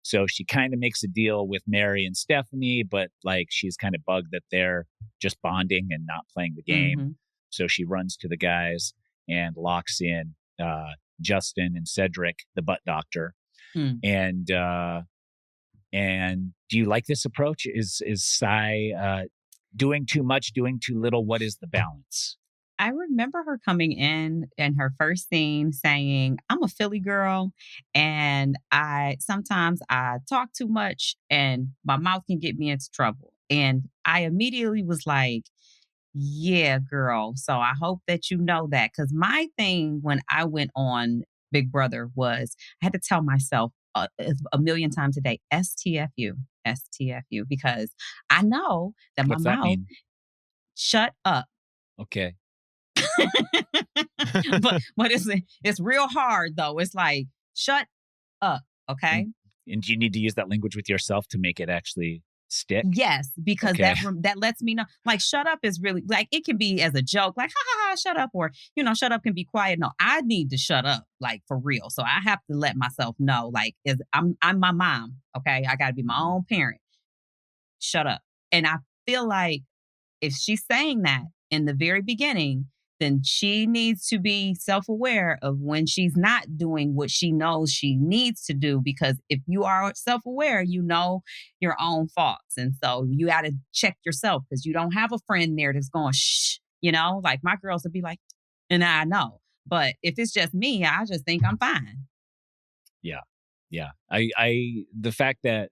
So she kind of makes a deal with Mary and Stephanie, but like she's kind of bugged that they're just bonding and not playing the game. So she runs to the guys and locks in Justin and Cedric, the butt doctor. And do you like this approach? Is Sai doing too much, doing too little? What is the balance? I remember her coming in her first scene saying, I'm a Philly girl and sometimes I talk too much and my mouth can get me into trouble. And I immediately was like, yeah, girl. So I hope that you know that. Because my thing when I went on Big Brother was I had to tell myself a million times a day, STFU, because I know that What's my that mouth, mean? shut up. Okay. but it's real hard though. It's like, shut up, okay? And do you need to use that language with yourself to make it actually stick? Yes, because Okay. that lets me know. Like, shut up is really like it can be as a joke, like ha ha ha, shut up, or shut up can be quiet. No, I need to shut up, like for real. So I have to let myself know, like, I'm my mom, okay? I got to be my own parent. Shut up, and I feel like if she's saying that in the very beginning, then she needs to be self-aware of when she's not doing what she knows she needs to do. Because if you are self-aware, you know your own faults. And so you got to check yourself because you don't have a friend there that's going, shh, like my girls would be like, and I know. But if it's just me, I just think I'm fine. Yeah. Yeah. The fact that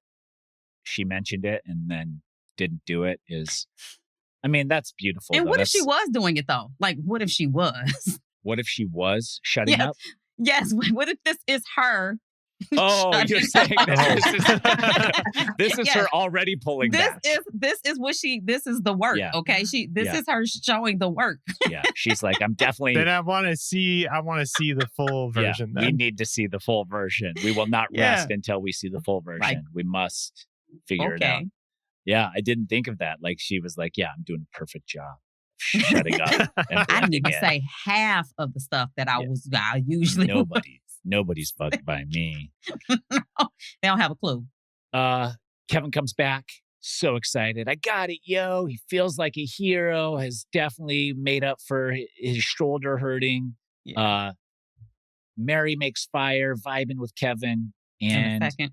she mentioned it and then didn't do it is, I mean, that's beautiful. And though. what if she was doing it though? Like, what if she was? What if she was shutting up? Yes. What if this is her? Oh, you're saying that this is Yes. her already pulling back. This is the work. Yeah. Okay. This is her showing the work. Yeah. She's like, I'm definitely. Then I want to see the full version. Yeah, we need to see the full version. We will not rest until we see the full version. Like, we must figure it out. Yeah, I didn't think of that. Like she was like, yeah, I'm doing a perfect job. shutting up and I didn't even blending in. say half of the stuff that I usually Nobody's bugged by me. They don't have a clue. Kevin comes back, so excited. I got it, yo. He feels like a hero, has definitely made up for his shoulder hurting. Yeah. Mary makes fire, vibing with Kevin. In a And second.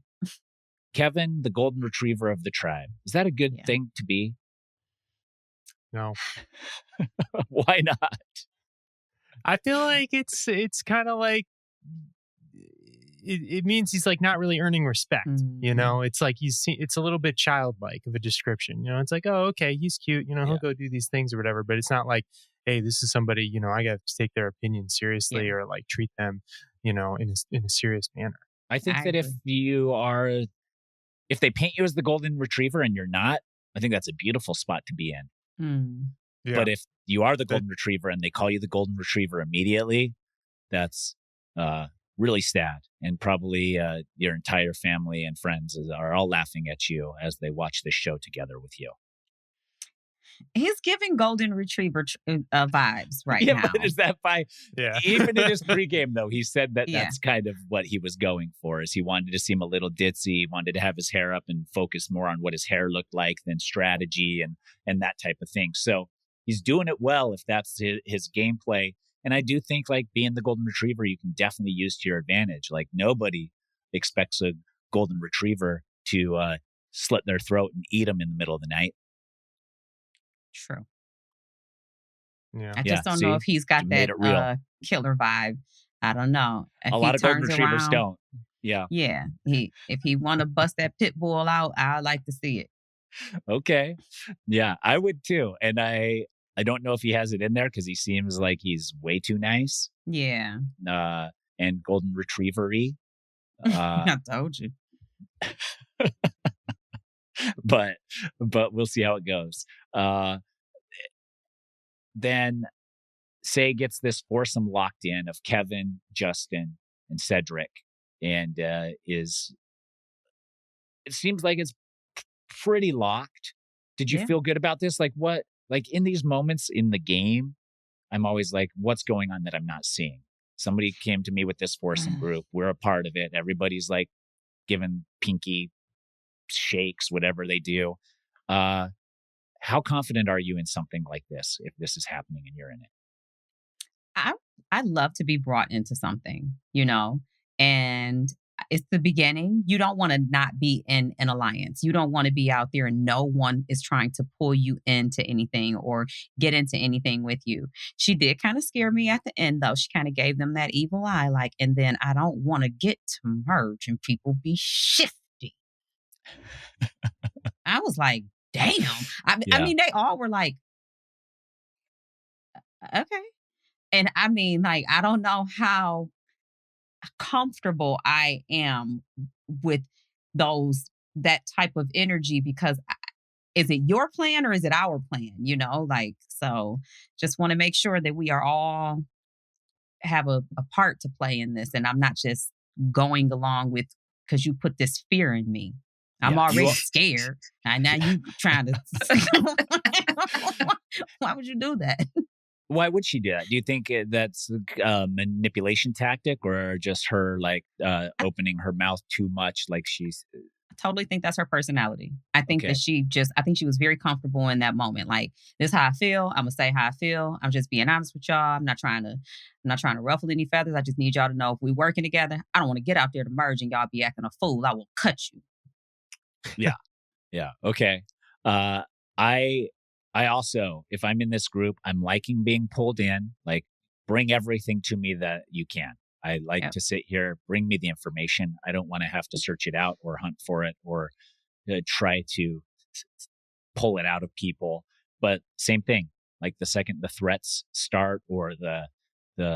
Kevin, the golden retriever of the tribe. Is that a good thing to be? No. Why not? I feel like it's kind of like it means he's like not really earning respect. You know, it's like it's a little bit childlike of a description. You know, it's like, oh, okay, he's cute. You know, he'll go do these things or whatever. But it's not like, hey, this is somebody. You know, I got to take their opinion seriously or like treat them, you know, in a serious manner. I think that if they paint you as the golden retriever and you're not, I think that's a beautiful spot to be in. Yeah. But if you are the golden retriever and they call you the golden retriever immediately, that's really sad. And probably your entire family and friends are all laughing at you as they watch this show together with you. He's giving golden retriever vibes right now. But is that by? Yeah. Even in his pregame, though, he said that that's kind of what he was going for. Is he wanted to seem a little ditzy, he wanted to have his hair up and focus more on what his hair looked like than strategy and that type of thing. So he's doing it well if that's his gameplay. And I do think like being the golden retriever, you can definitely use to your advantage. Like nobody expects a golden retriever to slit their throat and eat them in the middle of the night. True. Yeah. I just don't know if he's got that killer vibe. I don't know. If a lot of golden retrievers don't. Yeah. Yeah. If he want to bust that pit bull out, I'd like to see it. Okay. Yeah, I would too. And I don't know if he has it in there because he seems like he's way too nice. Yeah. And golden retriever-y. I told you. But we'll see how it goes. Then Say gets this foursome locked in of Kevin, Justin, and Cedric, and it seems like it's pretty locked. Did you feel good about this? Like what? Like in these moments in the game, I'm always like, what's going on that I'm not seeing? Somebody came to me with this foursome group. We're a part of it. Everybody's like giving pinky shakes, whatever they do. How confident are you in something like this if this is happening and you're in it? I'd love to be brought into something, you know, and it's the beginning. You don't want to not be in an alliance. You don't want to be out there and no one is trying to pull you into anything or get into anything with you. She did kind of scare me at the end, though. She kind of gave them that evil eye, like, and then I don't want to get to merge and people be shifty. I was like, damn. I mean, they all were like, okay. And I mean, like, I don't know how comfortable I am with that type of energy because is it your plan or is it our plan? You know, like, so just want to make sure that we are all have a part to play in this. And I'm not just going along with because you put this fear in me. I'm already scared. And now you trying to. Why would you do that? Why would she do that? Do you think that's a manipulation tactic or just her like opening her mouth too much? Like she's. I totally think that's her personality. I think that I think she was very comfortable in that moment. Like, this is how I feel. I'm gonna say how I feel. I'm just being honest with y'all. I'm not trying to ruffle any feathers. I just need y'all to know if we're working together, I don't want to get out there to merge and y'all be acting a fool. I will cut you. Yeah. Yeah. Okay. I also, if I'm in this group, I'm liking being pulled in, like bring everything to me that you can. I like to sit here, bring me the information. I don't want to have to search it out or hunt for it or try to pull it out of people. But same thing, like the second the threats start or the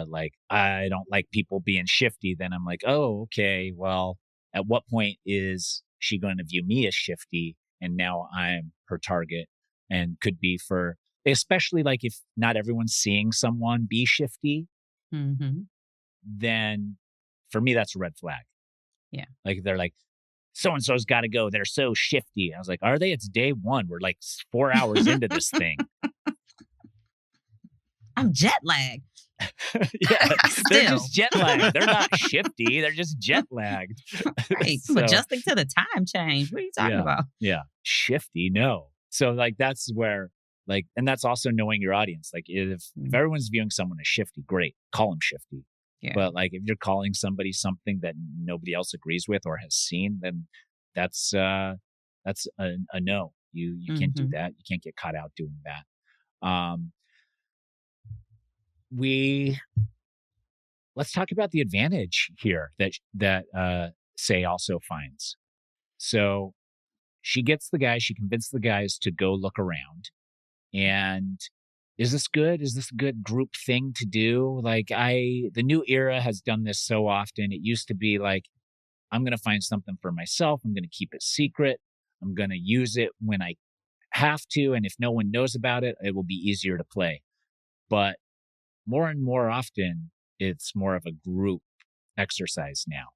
like, I don't like people being shifty, then I'm like, oh, okay, well, at what point is she going to view me as shifty? And now I'm her target. And could be for, especially like if not everyone's seeing someone be shifty, then for me, that's a red flag. Yeah. Like they're like, so-and-so's got to go. They're so shifty. I was like, are they? It's day one. We're like 4 hours into this thing. I'm jet lagged. Yeah, they're Still. just jet lagged. They're not shifty. They're just jet lagged. Right. So, I'm adjusting to the time change. What are you talking about? Yeah. Shifty, no. So like that's where like, and that's also knowing your audience. Like if everyone's viewing someone as shifty, great, call them shifty. Yeah. But like if you're calling somebody something that nobody else agrees with or has seen, then that's a no. You can't do that. You can't get caught out doing that. Let's talk about the advantage here that Say also finds. So she gets the guys, she convinced the guys to go look around. And is this good? Is this a good group thing to do? Like the new era has done this so often. It used to be like, I'm going to find something for myself. I'm going to keep it secret. I'm going to use it when I have to. And if no one knows about it, it will be easier to play. But more and more often, it's more of a group exercise now.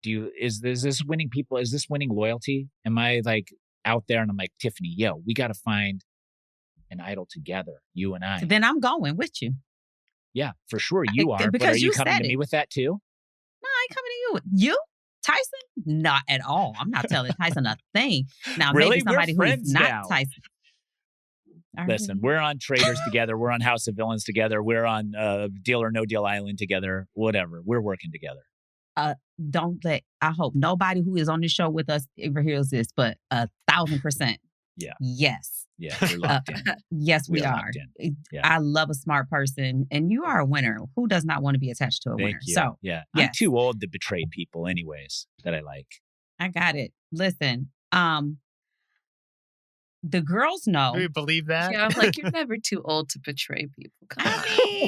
Is this winning people? Is this winning loyalty? Am I like out there and I'm like, Tiffany, yo, we got to find an idol together, you and I. Then I'm going with you. Yeah, for sure you are. But are you coming to me with that too? No, I ain't coming to you. You? Tyson? Not at all. I'm not telling Tyson a thing. Now, really? Maybe somebody who's not now. Tyson. Listen, we're on Traders together. We're on House of Villains together. We're on Deal or No Deal Island together. Whatever. We're working together. I hope nobody who is on the show with us ever hears this, but 1,000%. Yeah. Yes. Yeah, we're locked in. Yes, we are. Yeah. I love a smart person, and you are a winner. Who does not want to be attached to a winner? You. So, yeah, I'm too old to betray people, anyways. That I like. I got it. Listen, the girls know. Do you believe that? Yeah, I'm like, you're never too old to betray people. Come on.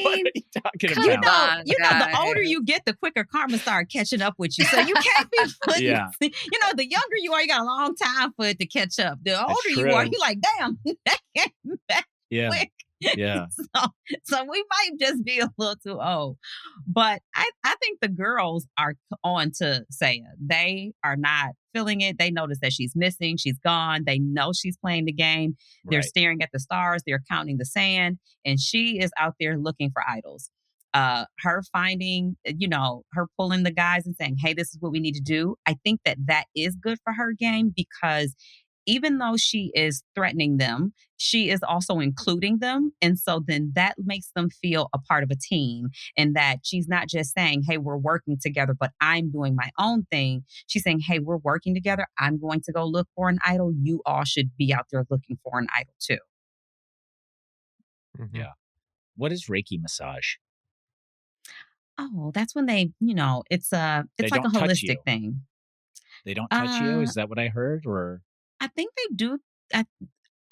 What are you talking about? You know, the older you get, the quicker karma start catching up with you. So you can't be putting, you know, the younger you are, you got a long time for it to catch up. The older you are, you're like, damn, that came back quick. Yeah. So we might just be a little too old. But I think the girls are on to Saya. They are not feeling it. They notice that she's missing. She's gone. They know she's playing the game. They're staring at the stars. They're counting the sand. And she is out there looking for idols. Her finding, you know, her pulling the guys and saying, hey, this is what we need to do. I think that is good for her game because even though she is threatening them, she is also including them. And so then that makes them feel a part of a team and that she's not just saying, hey, we're working together, but I'm doing my own thing. She's saying, hey, we're working together. I'm going to go look for an idol. You all should be out there looking for an idol too. Mm-hmm. Yeah. What is Reiki massage? Oh, that's when they, you know, it's like a holistic thing. They don't touch you? Is that what I heard? Or I think they do a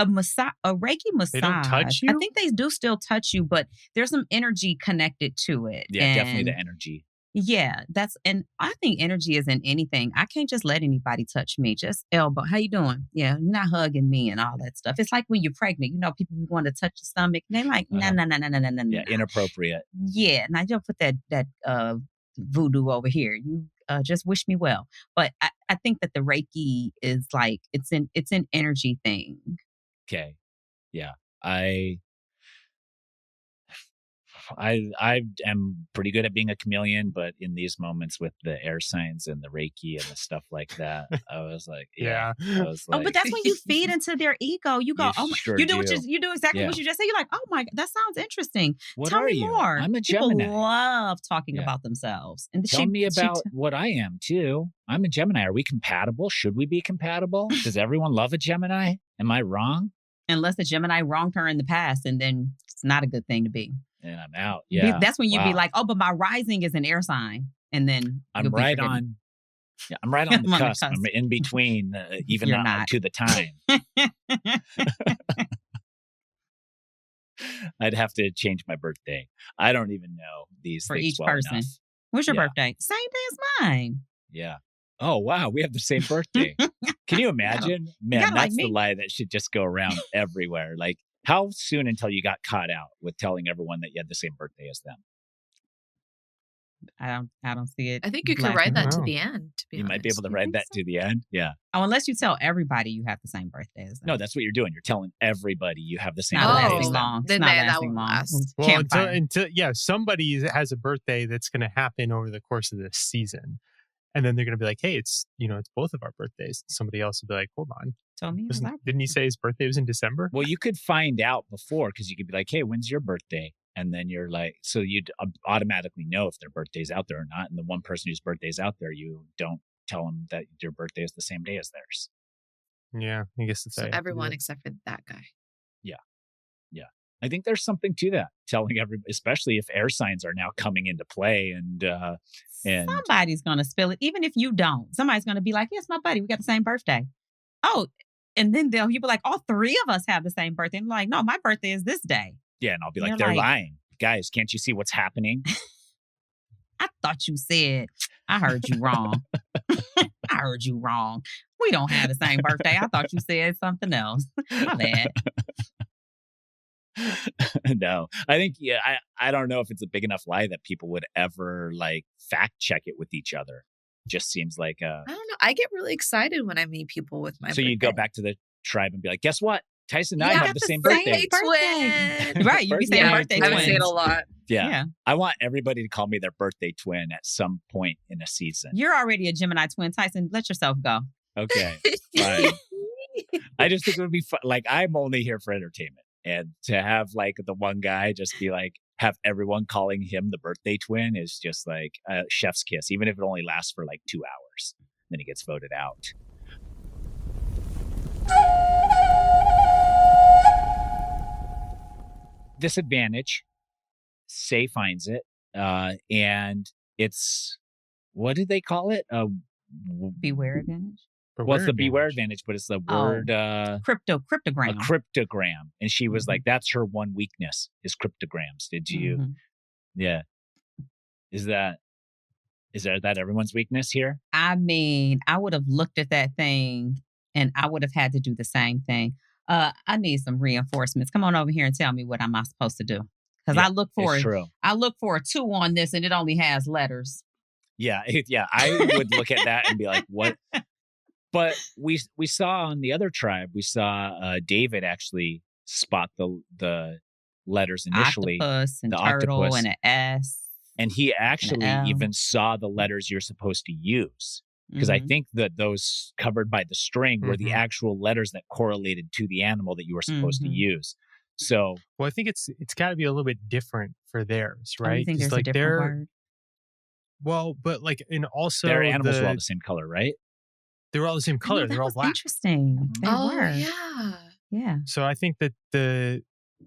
Reiki massage. They don't touch you? I think they do still touch you, but there's some energy connected to it. Yeah, definitely the energy. Yeah, and I think energy is in anything. I can't just let anybody touch me. Just elbow. How you doing? Yeah, you're not hugging me and all that stuff. It's like when you're pregnant. You know, people want to touch your stomach. And they're like, no. Yeah, inappropriate. Yeah, and I don't put that voodoo over here. You just wish me well. But I think that the Reiki is like it's an energy thing. Okay. Yeah. I am pretty good at being a chameleon, but in these moments with the air signs and the Reiki and the stuff like that, I was like, I was like, but that's when you feed into their ego. You go, you do exactly what you just said. You're like, oh my, that sounds interesting. Tell me more. I'm a Gemini. People love talking about themselves. And tell me about what I am too. I'm a Gemini. Are we compatible? Should we be compatible? Does everyone love a Gemini? Am I wrong? Unless the Gemini wronged her in the past, and then it's not a good thing to be. And I'm out. Yeah. That's when you'd be like, oh, but my rising is an air sign. And then I'm right on. Yeah, I'm right on the cusp. I'm in between, even not to the time. I'd have to change my birthday. I don't even know these for things each well person. Enough. What's your birthday? Same day as mine. Yeah. Oh, wow. We have the same birthday. Can you imagine? Man, that's the lie that should just go around everywhere. Like, how soon until you got caught out with telling everyone that you had the same birthday as them? I don't see it. I think you could lasting ride that to long. the end, to be You might be honest. able to You ride think that so? to the end. Yeah. Oh, unless you tell everybody you have the same birthday as them. No, that's what you're doing. You're telling everybody you have the same Not birthday as lasting them. long. It's Then not that lasting won't long. last. Well, Campfire. until somebody has a birthday that's going to happen over the course of this season, and then they're going to be like, "Hey, it's it's both of our birthdays." Somebody else will be like, "Hold on, Told me it was our didn't he say his birthday was in December?" Well, you could find out before because you could be like, hey, when's your birthday? And then you're like, so you'd automatically know if their birthday's out there or not. And the one person whose birthday's out there, you don't tell them that your birthday is the same day as theirs. Yeah, I guess that's So how you have to do everyone it. except for that guy. Yeah. I think there's something to that, telling everybody, especially if air signs are now coming into play. And Somebody's gonna spill it, even if you don't. Somebody's gonna be like, "Yes, my buddy, we got the same birthday." Oh, and then you'll be like, "All three of us have the same birthday." And I'm like, "No, my birthday is this day." yeah, and I'll be And like, they're they're like- lying. Guys, can't you see what's happening? I thought you said. I heard you wrong. I heard you wrong. We don't have the same birthday. I thought you said something else. My bad. No, I think, yeah, I don't know if it's a big enough lie that people would ever like fact check it with each other. Just seems like I don't know. I get really excited when I meet people with my so birthday. you go back to the tribe and be like, guess what? Tyson and I Yeah, have got the the same same birthday. twin. Right. You be saying Yeah, birthday I would twins. say it a lot. Yeah. Yeah. I want everybody to call me their birthday twin at some point in a season. You're already a Gemini twin. Tyson, let yourself go. Okay. Fine. I just think it would be fun. Like, I'm only here for entertainment. And to have like the one guy just be like, have everyone calling him the birthday twin is just like a chef's kiss, even if it only lasts for like 2 hours. Then he gets voted out. Disadvantage. Say finds it. And it's, what did they call it? Beware advantage. Well, it's the beware advantage, but it's the word a Cryptogram. cryptogram. And she was like, that's her one weakness is cryptograms. Did you? Mhm. Yeah. Is that everyone's weakness here? I mean, I would have looked at that thing and I would have had to do the same thing. I need some reinforcements. Come on over here and tell me what am I supposed to do? Because Yeah, I look for It's true. I look for a 2 on this and it only has letters. Yeah. Yeah. I would look at that and be like, what? But we saw on the other tribe, we saw David actually spot the letters initially. Octopus and the turtle octopus. and an S. And he actually L. even saw the letters you're supposed to use. Because I Mhm. think that those covered by the string were the Mhm. actual letters that correlated to the animal that you were supposed to Mhm. use. So Well, I think it's got to be a little bit different for theirs, Oh, you right? think 'Cause, there's a like different word? well, but like, and also their animals were all the same color, right? they were all the same Oh, color. that They're all was black. interesting. They Oh, were. yeah. Yeah. So I think that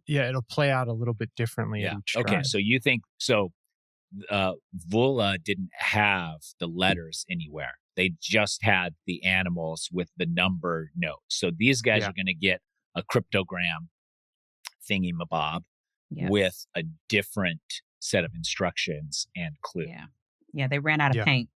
it'll play out a little bit differently at Yeah. each Okay. tribe. So you think Vula didn't have the letters anywhere. They just had the animals with the number notes. So these guys Yeah. are going to get a cryptogram thingy mabob Yeah. with a different set of instructions and clue. Yeah. Yeah. They ran out of Yeah. paint.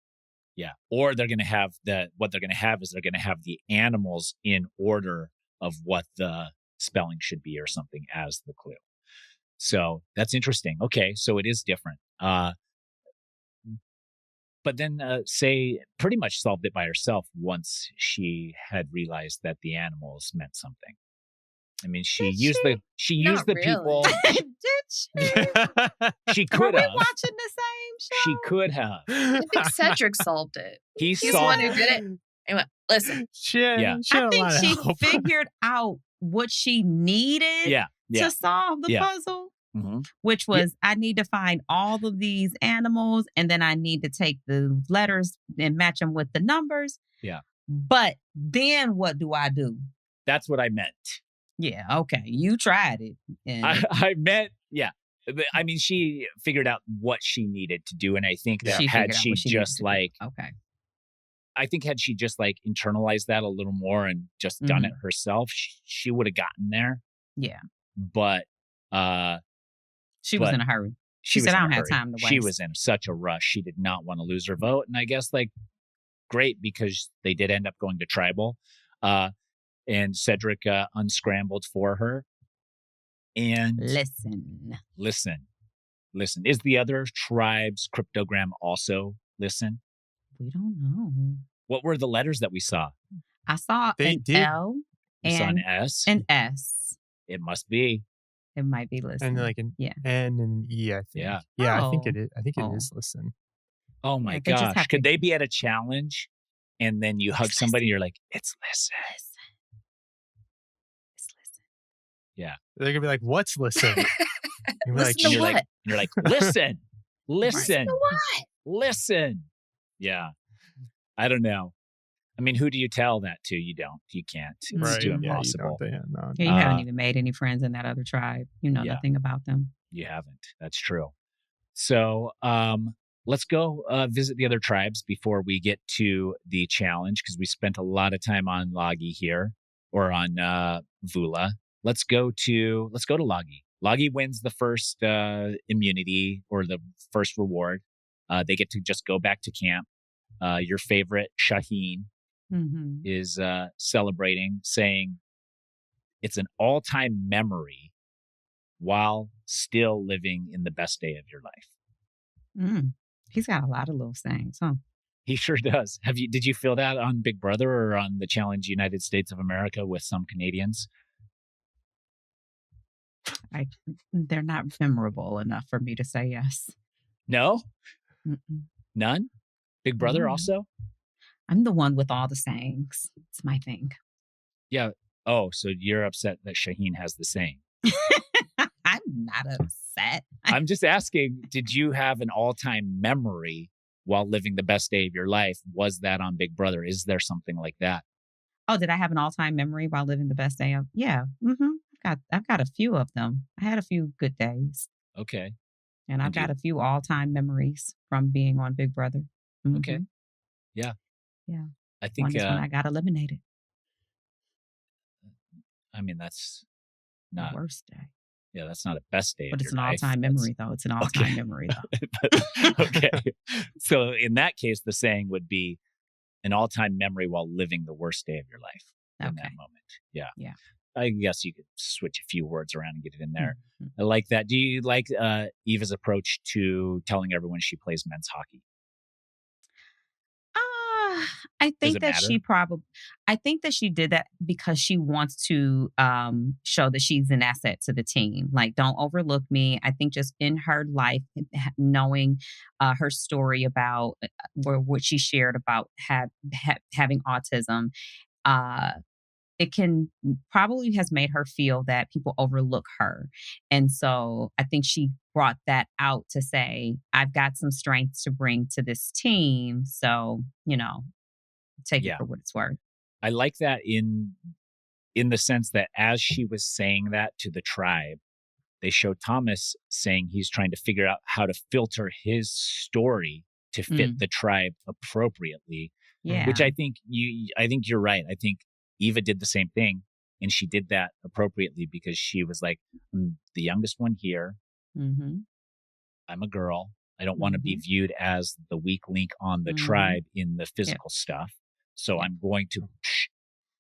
Yeah. Or they're going to have what they're going to have is they're going to have the animals in order of what the spelling should be or something as the clue. So that's interesting. Okay. So it is different. But then Say pretty much solved it by herself once she had realized that the animals meant something. I mean, she Did used she? the Not really. people. Did she? She Were could we have. watching the same show? She could have. I think Cedric solved it. He He's the solved one who did it. And went, listen, Yeah. She had I a think lot of she help. figured out what she needed Yeah. Yeah. to solve the Yeah. puzzle, Mhm. which was I need to find all of these animals and then I need to take the letters and match them with the numbers. Yeah. But then what do I do? That's what I meant. Yeah, okay. You tried it. And I meant, yeah. I mean, she figured out what she needed to do. And I think that she had figured out she what she needed just to do. like, Okay. I think had she just like internalized that a little more and just done it herself, she would have gotten there. Yeah. But She was But in a hurry. she She was said, in I a don't have hurry. time to She waste. was in such a rush. She did not want to lose her vote. And I guess like great because they did end up going to tribal. And Cedric unscrambled for her. And Listen. listen, listen. Is the other tribe's cryptogram also listen? We don't know. What were the letters that we saw? I saw They an did. L We saw an and S. an S. It must be. It might be listening. And like an yeah. N and an E, I think. Yeah. Yeah, I think Oh. it is. I think it Oh. is listen. Oh my Yeah, they just gosh. have Could to- they be at a challenge and then you hug It's somebody and you're like, it's listen. It's listen. Yeah. They're gonna be like, "What's listen?" You're like, Listen to you're what? like, listen, listen, Listen to what? listen. Yeah. I don't know. I mean, who do you tell that to? You don't. You can't. It's Right, too yeah, impossible. You don't, no. Yeah, you haven't Uh, even made any friends in that other tribe. You know yeah. nothing about them. You haven't. That's true. So let's go visit the other tribes before we get to the challenge, because we spent a lot of time on Lagi here, or on Vula. Let's go to Lagi. Lagi wins the first immunity, or the first reward. They get to just go back to camp. Your favorite, Shaheen, Mm-hmm. is celebrating, saying it's an all-time memory while still living in the best day of your life. He's got a lot of little sayings, huh? He sure does. Did you feel that on Big Brother or on the Challenge United States of America with some Canadians? They're not memorable enough for me to say yes. No? Mm-mm. None? Big Brother No. also? I'm the one with all the sayings. It's my thing. Yeah. Oh, so you're upset that Shaheen has the saying. I'm not upset. I'm just asking, did you have an all-time memory while living the best day of your life? Was that on Big Brother? Is there something like that? Oh, did I have an all-time memory while living the best day of? Yeah. Mm-hmm. I've got a few of them. I had a few good days. Okay. And I've And got a few all-time memories from being on Big Brother. Okay. Mhm. Yeah. Yeah. I think, One is when I got eliminated. I mean, that's The not, worst day. yeah, that's not a best day But of it's your an life. all-time That's- memory, though. It's an all-time memory, though. Okay. So in that case, the saying would be an all-time memory while living the worst day of your life in that Okay. moment. Yeah. Yeah. I guess you could switch a few words around and get it in there. Mhm. I like that. Do you like Eva's approach to telling everyone she plays men's hockey? I think it that matter? I think that she did that because she wants to show that she's an asset to the team. Like, don't overlook me. I think just in her life, knowing her story about what she shared about having autism, it can probably has made her feel that people overlook her. And so I think she brought that out to say, I've got some strength to bring to this team. So, take it Yeah. for what it's worth. I like that in the sense that as she was saying that to the tribe, they show Thomas saying he's trying to figure out how to filter his story to fit the tribe appropriately. Yeah. Which I think you're right. I think Eva did the same thing, and she did that appropriately because she was like, I'm the youngest one here. Mm-hmm. I'm a girl. I don't want to be viewed as the weak link on the tribe in the physical stuff. So I'm going to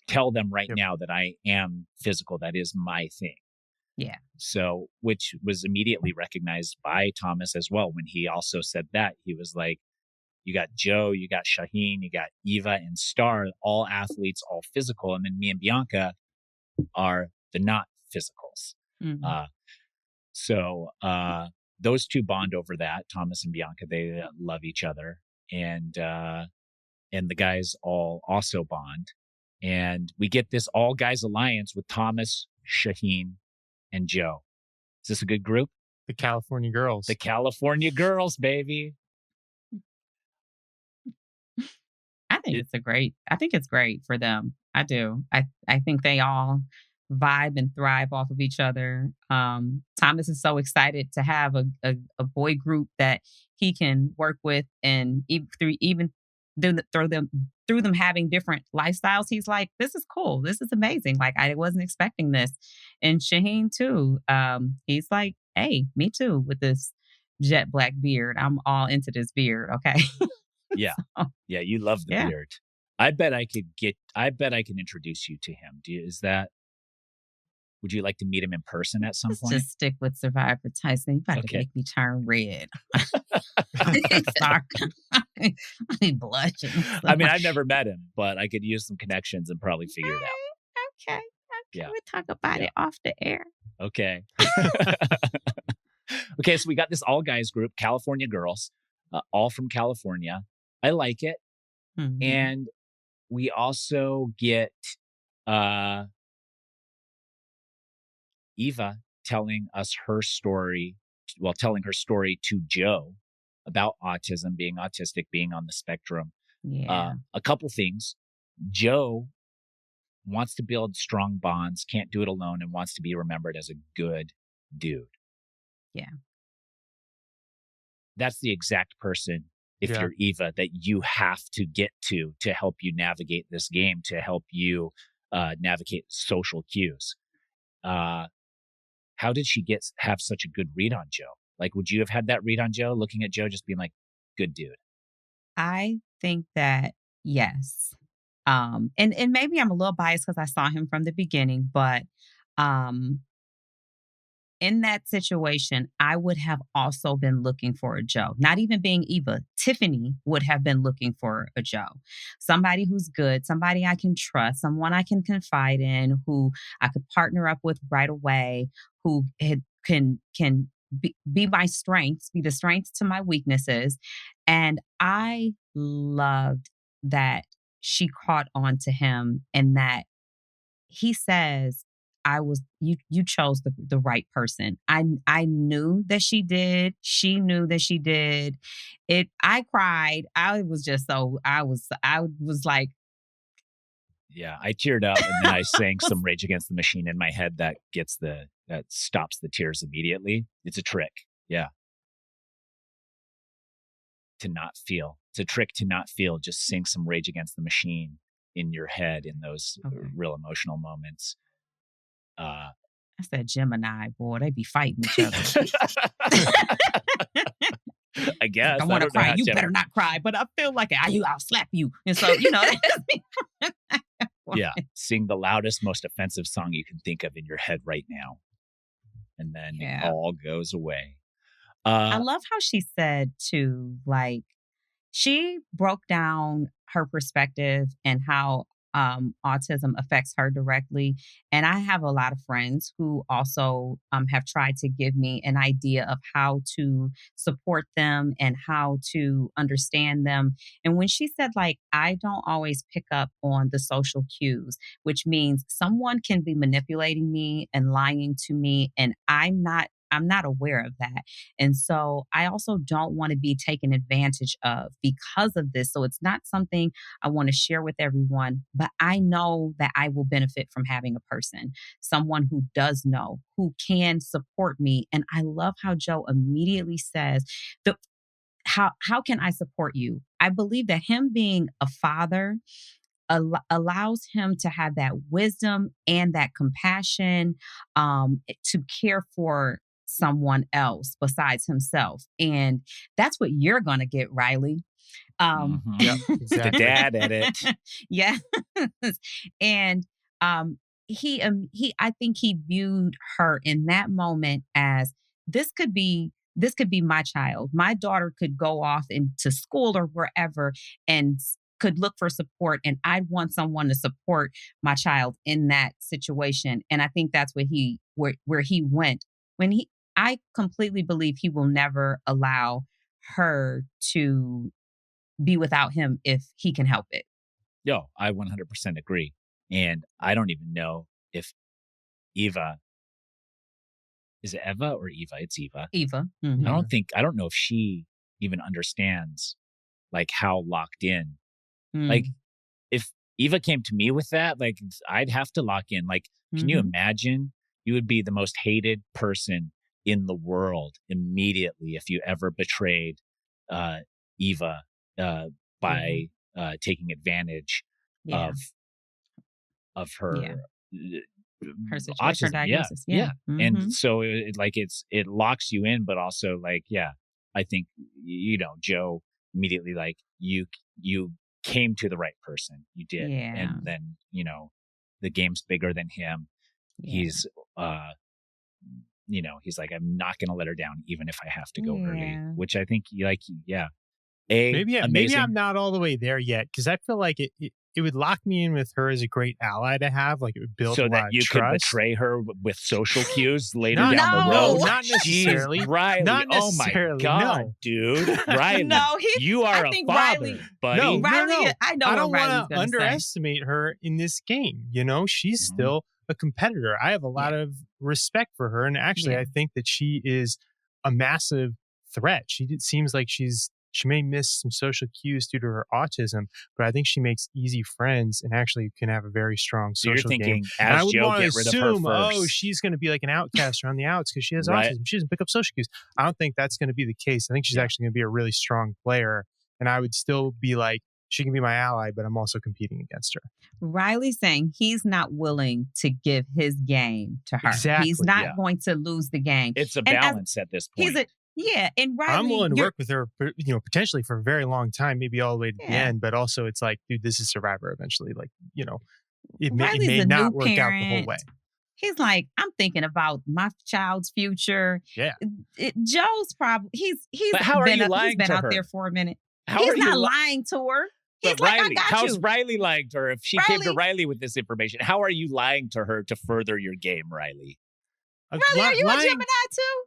tell them right now that I am physical. That is my thing. Yeah. So, which was immediately recognized by Thomas as well. When he also said that, he was like, you got Joe, you got Shaheen, you got Eva and Star, all athletes, all physical. And then me and Bianca are the not physicals. So those two bond over that. Thomas and Bianca, they love each other. And the guys all also bond. And we get this all guys alliance with Thomas, Shaheen, and Joe. Is this a good group? The California girls. The California girls, baby. I think it's great for them. I do. I think they all vibe and thrive off of each other. Thomas is so excited to have a boy group that he can work with, and even through them having different lifestyles, he's like, this is cool. This is amazing. Like, I wasn't expecting this. And Shaheen too. He's like, hey, me too, with this jet black beard. I'm all into this beard. Okay. Yeah. Yeah. You love the beard. I bet I can introduce you to him. Is that Would you like to meet him in person at some Let's point? just stick with Survivor Tyson. You about to make me turn red. I'm sorry. I'm blushing. I mean, I've never met him, but I could use some connections and probably figure it out. Okay. Yeah. We'll talk about it off the air. Okay. Okay, so we got this all guys group, California girls, all from California. I like it. Mhm. And we also get Eva telling us her story, telling her story to Joe about autism, being autistic, being on the spectrum. Yeah. A couple things. Joe wants to build strong bonds, can't do it alone, and wants to be remembered as a good dude. Yeah. That's the exact person, if you're Eva, that you have to get to help you navigate this game, to help you navigate social cues. How did she have such a good read on Joe? Like, would you have had that read on Joe, looking at Joe, just being like, good dude? I think that yes. And maybe I'm a little biased because I saw him from the beginning, but in that situation, I would have also been looking for a Joe. Not even being Eva, Tiffany would have been looking for a Joe. Somebody who's good, somebody I can trust, someone I can confide in, who I could partner up with right away, who can be my strengths, be the strengths to my weaknesses. And I loved that she caught on to him and that he says, you chose the right person. I knew that she did. She knew that she did. I cried. I was like, yeah, I teared up and then I sang some Rage Against the Machine in my head that stops the tears immediately. It's a trick. Yeah. To not feel. It's a trick to not feel. Just sing some Rage Against the Machine in your head in those real emotional moments. I said Gemini, boy, they be fighting each other. I guess. I want to cry. You better not cry. But I feel like I'll slap you. And so, yeah. Sing the loudest, most offensive song you can think of in your head right now. And then it all goes away. I love how she said too, like, she broke down her perspective and how autism affects her directly. And I have a lot of friends who also have tried to give me an idea of how to support them and how to understand them. And when she said, like, I don't always pick up on the social cues, which means someone can be manipulating me and lying to me, and I'm not aware of that. And so I also don't want to be taken advantage of because of this. So it's not something I want to share with everyone, but I know that I will benefit from having a person, someone who does know, who can support me. And I love how Joe immediately says, how can I support you? I believe that him being a father allows him to have that wisdom and that compassion to care for someone else besides himself. And that's what you're going to get, Riley. Yep, exactly. The dad at it. Yeah. And I think he viewed her in that moment as this could be my child. My daughter could go off into school or wherever and could look for support, and I'd want someone to support my child in that situation. And I think that's where he went. I completely believe he will never allow her to be without him if he can help it. Yo, I 100% agree. And I don't even know if Eva, is it Eva or Eva? It's Eva. Eva. Mm-hmm. I don't know if she even understands like how locked in. Like if Eva came to me with that, like I'd have to lock in. Like, can you imagine? You would be the most hated person in the world immediately if you ever betrayed Eva by taking advantage of her her situation, autism. her diagnosis. Yeah. And so it locks you in, but also like, I think, Joe immediately, like you came to the right person. You did. Yeah. And then, the game's bigger than him. Yeah. he's he's like, I'm not going to let her down, even if I have to go early, Yeah. which I think Maybe amazing. I'm not all the way there yet because I feel like it would lock me in with her as a great ally to have. Like it would build So a that lot of you could trust. betray her with social cues later Not- down the No. road. not necessarily. Jeez, Riley. Not Oh my necessarily, God, no. dude. Riley, No, you are I a think father, Riley- buddy. No, Riley, I know I what don't Riley's want to gonna say. underestimate her in this game. She's Mhm. still a competitor. I have a lot of respect for her, and actually, Yeah. I think that she is a massive threat. Seems like she may miss some social cues due to her autism, but I think she makes easy friends and actually can have a very strong So you're social game. thinking, And I as would Joe, want to get rid of her assume, first. she's going to be like an outcast around the outs because she has Right. autism. She doesn't pick up social cues. I don't think that's going to be the case. I think she's Yeah. actually going to be a really strong player, and I would still be like, she can be my ally, but I'm also competing against her. Riley's saying he's not willing to give his game to her. Exactly, He's not yeah. going to lose the game. It's a And as- balance at this point. And Riley, I'm willing to you're- work with her, potentially for a very long time, maybe all the way to the Yeah. end. But also, it's like, dude, this is Survivor eventually. Like, it Riley's may a not new work out the whole parent. way. He's like, I'm thinking about my child's future. Yeah. Joe's probably he's But how are been you up- lying he's been to out her? there for a minute. How are He's you not li- lying to her. He's But like, Riley, I got how's you. Riley lying to her if she came to Riley- Riley with this information? How are you lying to her to further your game, Riley? Riley, are you a Gemini too?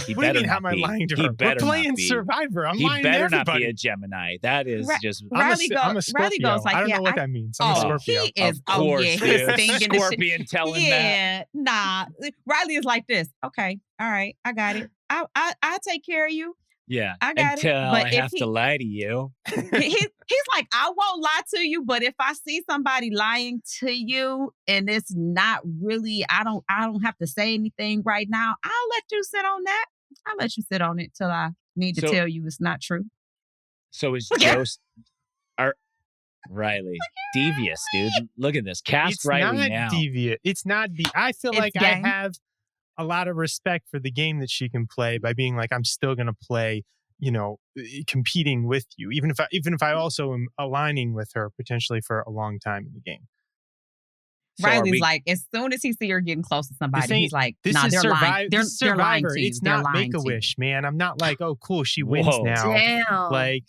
He What do you better mean? How not am I be. lying to He her? We're better not playing be. Survivor. I'm He lying to better not everybody. be a Gemini. That is Ri- just. Riley I'm a goes- Riley Scorpio. goes like, I don't yeah, know what I- that means. I'm a Oh, Scorpio. he is. Of course, he's dude. thinking the shit. Scorpion telling that. Yeah, nah. Riley is like this. Okay, all right, I got it. I'll take care of you. Yeah. I got it. Until But I if have to lie to you. He's like, I won't lie to you, but if I see somebody lying to you and it's not really, I don't have to say anything right now. I'll let you sit on that. I'll let you sit on it till I need to So- tell you it's not true. So is Yeah. Joe. Riley. Devious, dude. Look at this. Cast It's Riley not now. deviant. It's not. I feel It's like game. I have a lot of respect for the game that she can play by being like, I'm still going to play. Competing with you, even if I also am aligning with her potentially for a long time in the game. So are Riley's we- like, as soon as he see her getting close to somebody, ain't- he's like, This nah, is they're lying. This is They're lying Survivor. to you. It's They're not lying Make a to you. Wish, man. I'm not like, oh, cool, she wins Whoa. now. Damn. Like,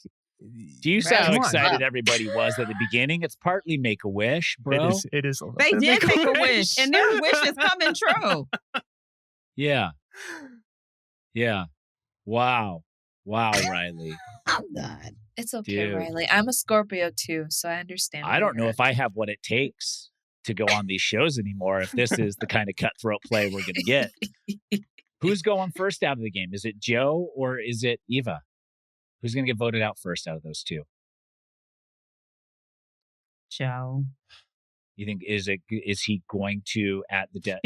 Do you see Right. how Come on. excited everybody was at the beginning? It's partly Make a Wish, bro. It is. A little They bit did make a wish, and their wish is coming true. Yeah. Yeah. Wow, Riley. I'm done. It's okay, Dude. Riley. I'm a Scorpio too, so I understand. I don't know if I have what it takes to go on these shows anymore if this is the kind of cutthroat play we're going to get. Who's going first out of the game? Is it Joe or is it Eva? Who's going to get voted out first out of those two? Joe. You think is he going to at the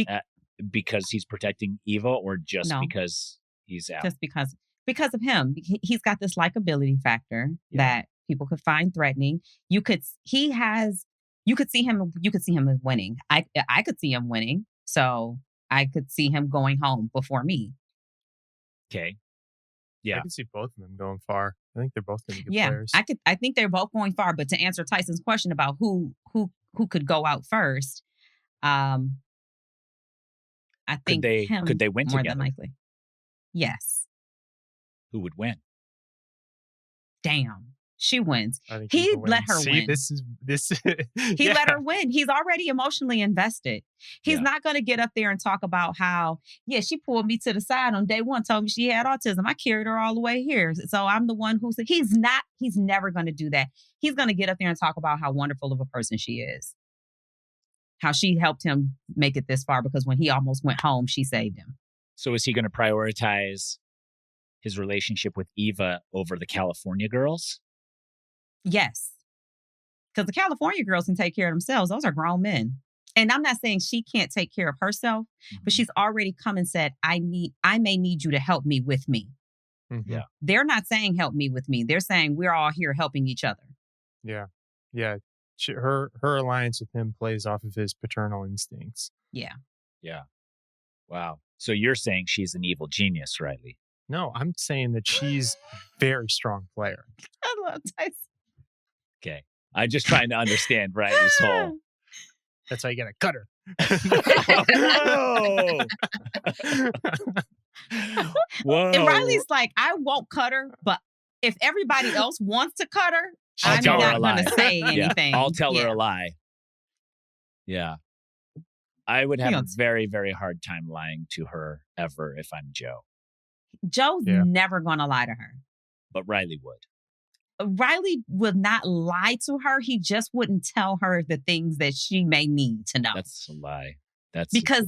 because he's protecting Eva or just No. because he's out? Just because of him. He's got this likability factor Yeah. that people could find threatening. You could see him as winning. I could see him winning. So I could see him going home before me. Okay. I Yeah. can see both of them going far. I think they're both going to be good Yeah. players. I think they're both going far, but to answer Tyson's question about who could go out first, I think Could they win more together? than likely. Yes. Who would win? Damn. She wins. I think He Eva let wins. her See, win. This. He let her win. He's already emotionally invested. He's Yeah. not going to get up there and talk about how, yeah, she pulled me to the side on day one, told me she had autism. I carried her all the way here. So I'm the one who said, he's never going to do that. He's going to get up there and talk about how wonderful of a person she is. How she helped him make it this far because when he almost went home, she saved him. So is he going to prioritize his relationship with Eva over the California girls? Yes. Because the California girls can take care of themselves. Those are grown men. And I'm not saying she can't take care of herself, but she's already come and said, I may need you to help me with me. Mhm. Yeah. They're not saying help me with me. They're saying we're all here helping each other. Yeah. Her alliance with him plays off of his paternal instincts. Yeah. Wow. So you're saying she's an evil genius, Riley? No, I'm saying that she's a very strong player. I love Tyson. Okay. I'm just trying to understand Riley's whole. That's how you gotta cut her. Whoa. And Riley's like, I won't cut her, but if everybody else wants to cut her, I'll I'm tell her a not lie. going to say anything. I'll tell her a lie. Yeah. I would have a very, very hard time lying to her ever if I'm Joe. Joe's never going to lie to her. But Riley would. Riley would not lie to her. He just wouldn't tell her the things that she may need to know. That's a lie. That's because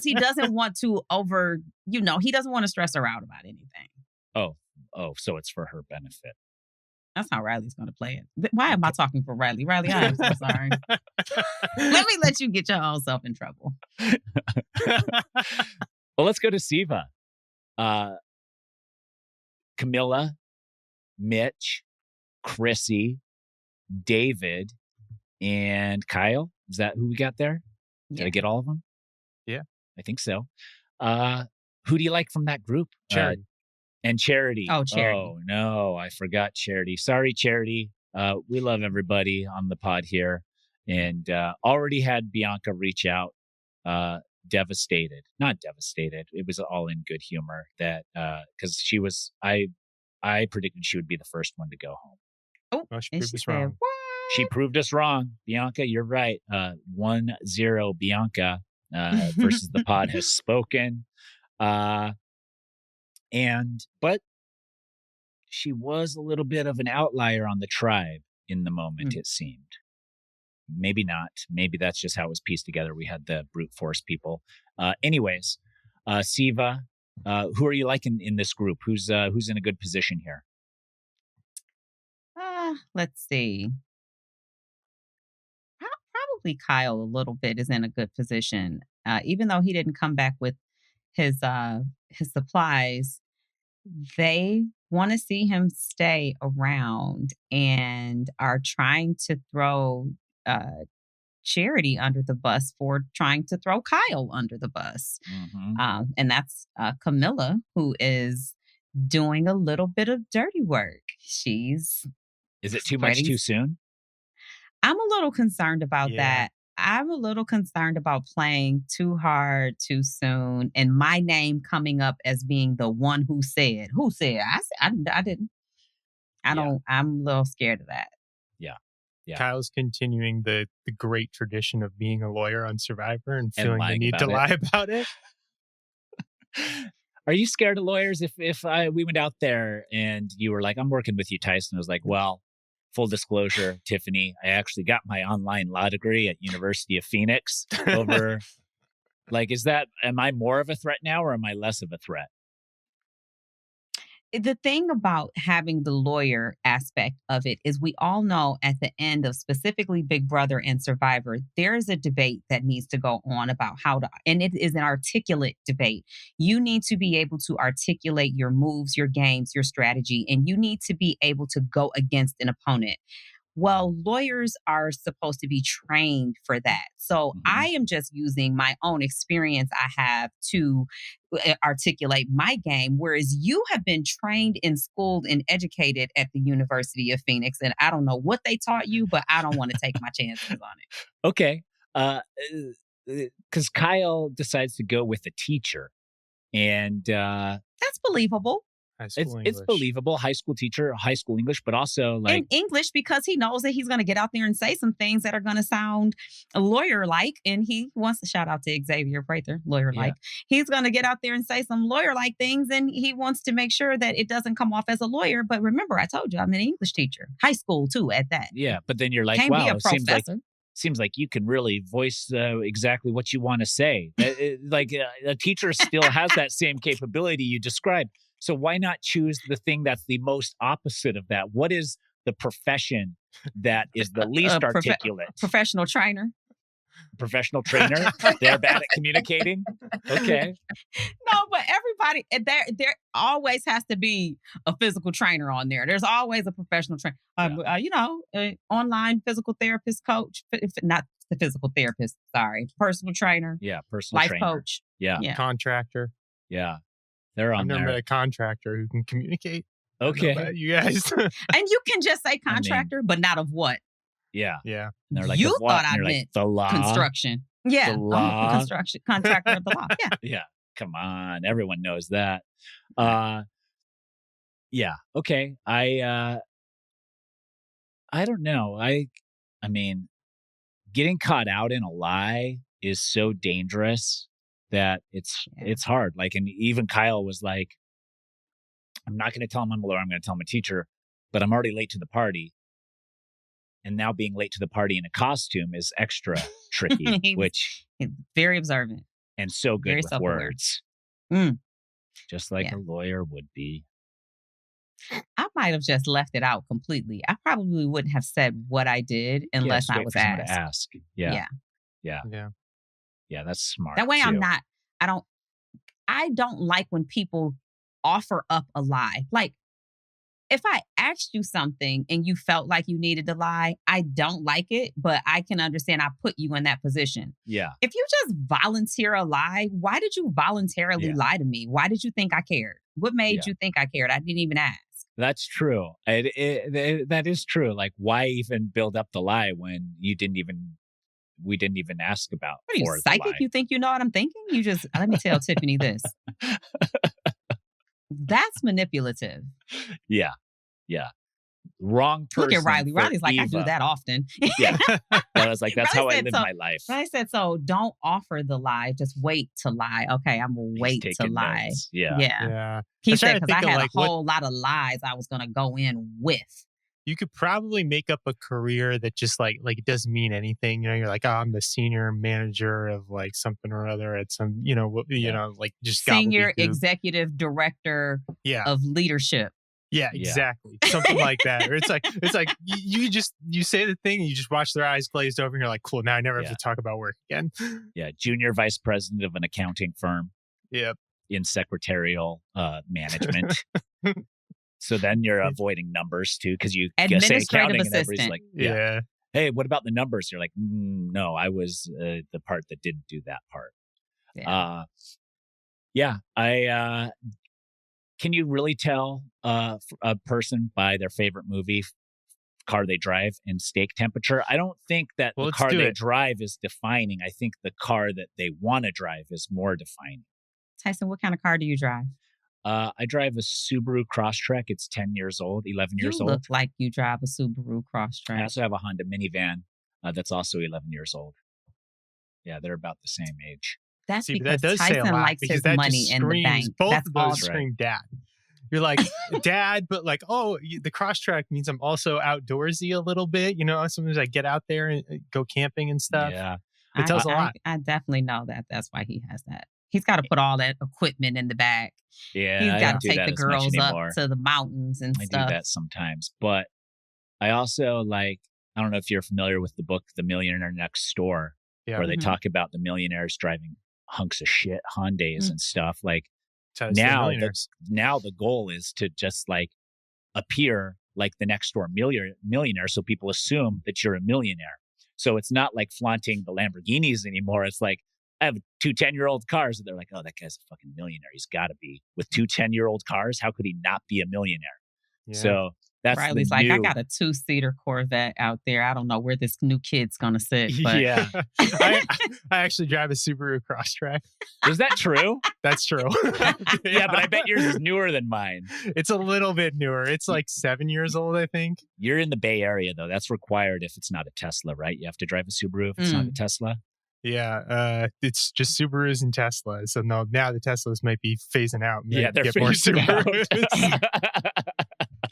he doesn't want to he doesn't want to stress her out about anything. Oh, so it's for her benefit. That's how Riley's going to play it. Why am I talking for Riley? Riley, I am so sorry. Let me let you get your own self in trouble. Well, let's go to Civa. Camilla, Mitch, Chrissy, David, and Kyle. Is that who we got there? Did I get all of them? Yeah. I think so. Who do you like from that group? Charity. And Charity. Oh, Charity. Oh, no, I forgot Charity. Sorry, Charity. We love everybody on the pod here. And already had Bianca reach out. Devastated. Not devastated. It was all in good humor that because she was, I predicted she would be the first one to go home. Oh, she proved us wrong. She proved us wrong. Bianca, you're right. 1-0 Bianca versus the pod has spoken. But she was a little bit of an outlier on the tribe in the moment, it seemed. Maybe not. Maybe that's just how it was pieced together. We had the brute force people. Anyways, Civa, who are you liking in this group? Who's in a good position here? Let's see. Probably Kyle a little bit is in a good position. Even though he didn't come back with his supplies, they want to see him stay around and are trying to throw Charity under the bus for trying to throw Kyle under the bus. And that's Camilla, who is doing a little bit of dirty work. Is it too much too soon? I'm a little concerned about that. I'm a little concerned about playing too hard too soon and my name coming up as being the one who said. I didn't. I'm a little scared of that. Yeah. Kyle's continuing the great tradition of being a lawyer on Survivor and feeling the need to lie about it. Are you scared of lawyers? If we went out there and you were like, I'm working with you, Tyson, I was like, well, full disclosure, Tiffany, I actually got my online law degree at University of Phoenix over am I more of a threat now or am I less of a threat? The thing about having the lawyer aspect of it is we all know at the end of specifically Big Brother and Survivor, there is a debate that needs to go on about and it is an articulate debate. You need to be able to articulate your moves, your games, your strategy, and you need to be able to go against an opponent. Well, lawyers are supposed to be trained for that. So I am just using my own experience I have to articulate my game, whereas you have been trained and schooled and educated at the University of Phoenix. And I don't know what they taught you, but I don't want to take my chances on it. Okay. Because Kyle decides to go with a teacher. And that's believable. It's believable. High school teacher, high school English, but also like in English because he knows that he's going to get out there and say some things that are going to sound lawyer-like, and he wants to shout out to Xavier right there, lawyer-like. He's going to get out there and say some lawyer-like things, and he wants to make sure that it doesn't come off as a lawyer. But remember, I told you I'm an English teacher, high school too, at that. Yeah, but then you're like, Can't be a professor. Seems like you can really voice exactly what you want to say. A teacher still has that same capability you described. So why not choose the thing that's the most opposite of that? What is the profession that is the least articulate? Professional trainer. Professional trainer? They're bad at communicating? Okay. No, but everybody, there always has to be a physical trainer on there. There's always a professional trainer. Online physical therapist coach. Not the physical therapist, sorry. Personal trainer. Yeah, personal life trainer. Coach. Yeah. Contractor. Yeah. They're on there. I've never met a contractor who can communicate. Okay. You guys. And you can just say contractor, but not of what? Yeah. Yeah. And they're like, You "The what?" thought And I you're like, meant "The law." construction. Yeah. The law. Construction contractor of the law. Yeah. Yeah. Come on. Everyone knows that. Yeah. Okay. I don't know. I mean, getting caught out in a lie is so dangerous that it's hard. Like, and even Kyle was like, I'm not going to tell him I'm a lawyer. I'm going to tell my teacher, but I'm already late to the party. And now being late to the party in a costume is extra tricky, which He's very observant and so good very with self-aware. words, Mm. just like a lawyer would be. I might have just left it out completely. I probably wouldn't have said what I did unless I wait was for someone asked. to ask. Yeah, that's smart. That way too. I don't like when people offer up a lie. Like, if I asked you something and you felt like you needed to lie, I don't like it, but I can understand I put you in that position. Yeah. If you just volunteer a lie, why did you voluntarily lie to me? Why did you think I cared? What made you think I cared? I didn't even ask. That's true. That is true. Like, why even build up the lie when we didn't even ask about? What are you, psychic? You think you know what I'm thinking? You just, let me tell Tiffany this. That's manipulative. Yeah. Wrong person. Look at Riley. Riley's like, Eva. I do that often. Yeah. I was like, that's how I live my life. Riley said, so don't offer the lie. Just wait to lie. Okay, I'm going to wait to lie. Notes. Yeah. He said, because I had a whole lot of lies I was going to go in with. You could probably make up a career that just like it doesn't mean anything. You know, you're like, oh, I'm the senior manager of like something or other at some, like just senior gobbledygook. Executive director of leadership. Yeah, exactly. Something like that. Or it's like you say the thing and you just watch their eyes glazed over and you're like, cool, now I never have to talk about work again. Yeah. Junior vice president of an accounting firm. Yep. In secretarial management. So then you're avoiding numbers too, because you say accounting and everybody's like, hey, what about the numbers? You're like, no, I was the part that didn't do that part. Can you really tell a person by their favorite movie, car they drive, and steak temperature? I don't think that the car they drive is defining. I think the car that they want to drive is more defining. Tyson, what kind of car do you drive? I drive a Subaru Crosstrek. It's 10 years old, 11 years old. You look like you drive a Subaru Crosstrek. I also have a Honda minivan that's also 11 years old. Yeah, they're about the same age. That's because Tyson likes his money in the bank. Both of those scream dad. You're like, dad, but like, oh, the Crosstrek means I'm also outdoorsy a little bit. You know, sometimes I get out there and go camping and stuff. Yeah. It tells a lot. I definitely know that. That's why he has that. He's got to put all that equipment in the back. Yeah. He's got to take the girls up to the mountains and stuff. I do that sometimes. But I also I don't know if you're familiar with the book, The Millionaire Next Door, where they talk about the millionaires driving hunks of shit, Hyundais and stuff. Like now the goal is to just appear like the next door millionaire. So people assume that you're a millionaire. So it's not like flaunting the Lamborghinis anymore. It's like, I have two 10-year-old cars. And they're like, oh, that guy's a fucking millionaire. He's got to be. With two 10-year-old cars, how could he not be a millionaire? Yeah. So that's Riley's like, I got a 2-seater Corvette out there. I don't know where this new kid's going to sit. But yeah. I actually drive a Subaru Crosstrek. Is that true? That's true. Yeah, but I bet yours is newer than mine. It's a little bit newer. It's like 7 years old, I think. You're in the Bay Area, though. That's required if it's not a Tesla, right? You have to drive a Subaru if it's not a Tesla. Yeah, it's just Subarus and Teslas. So now the Teslas might be phasing out. Yeah, they're phasing out. What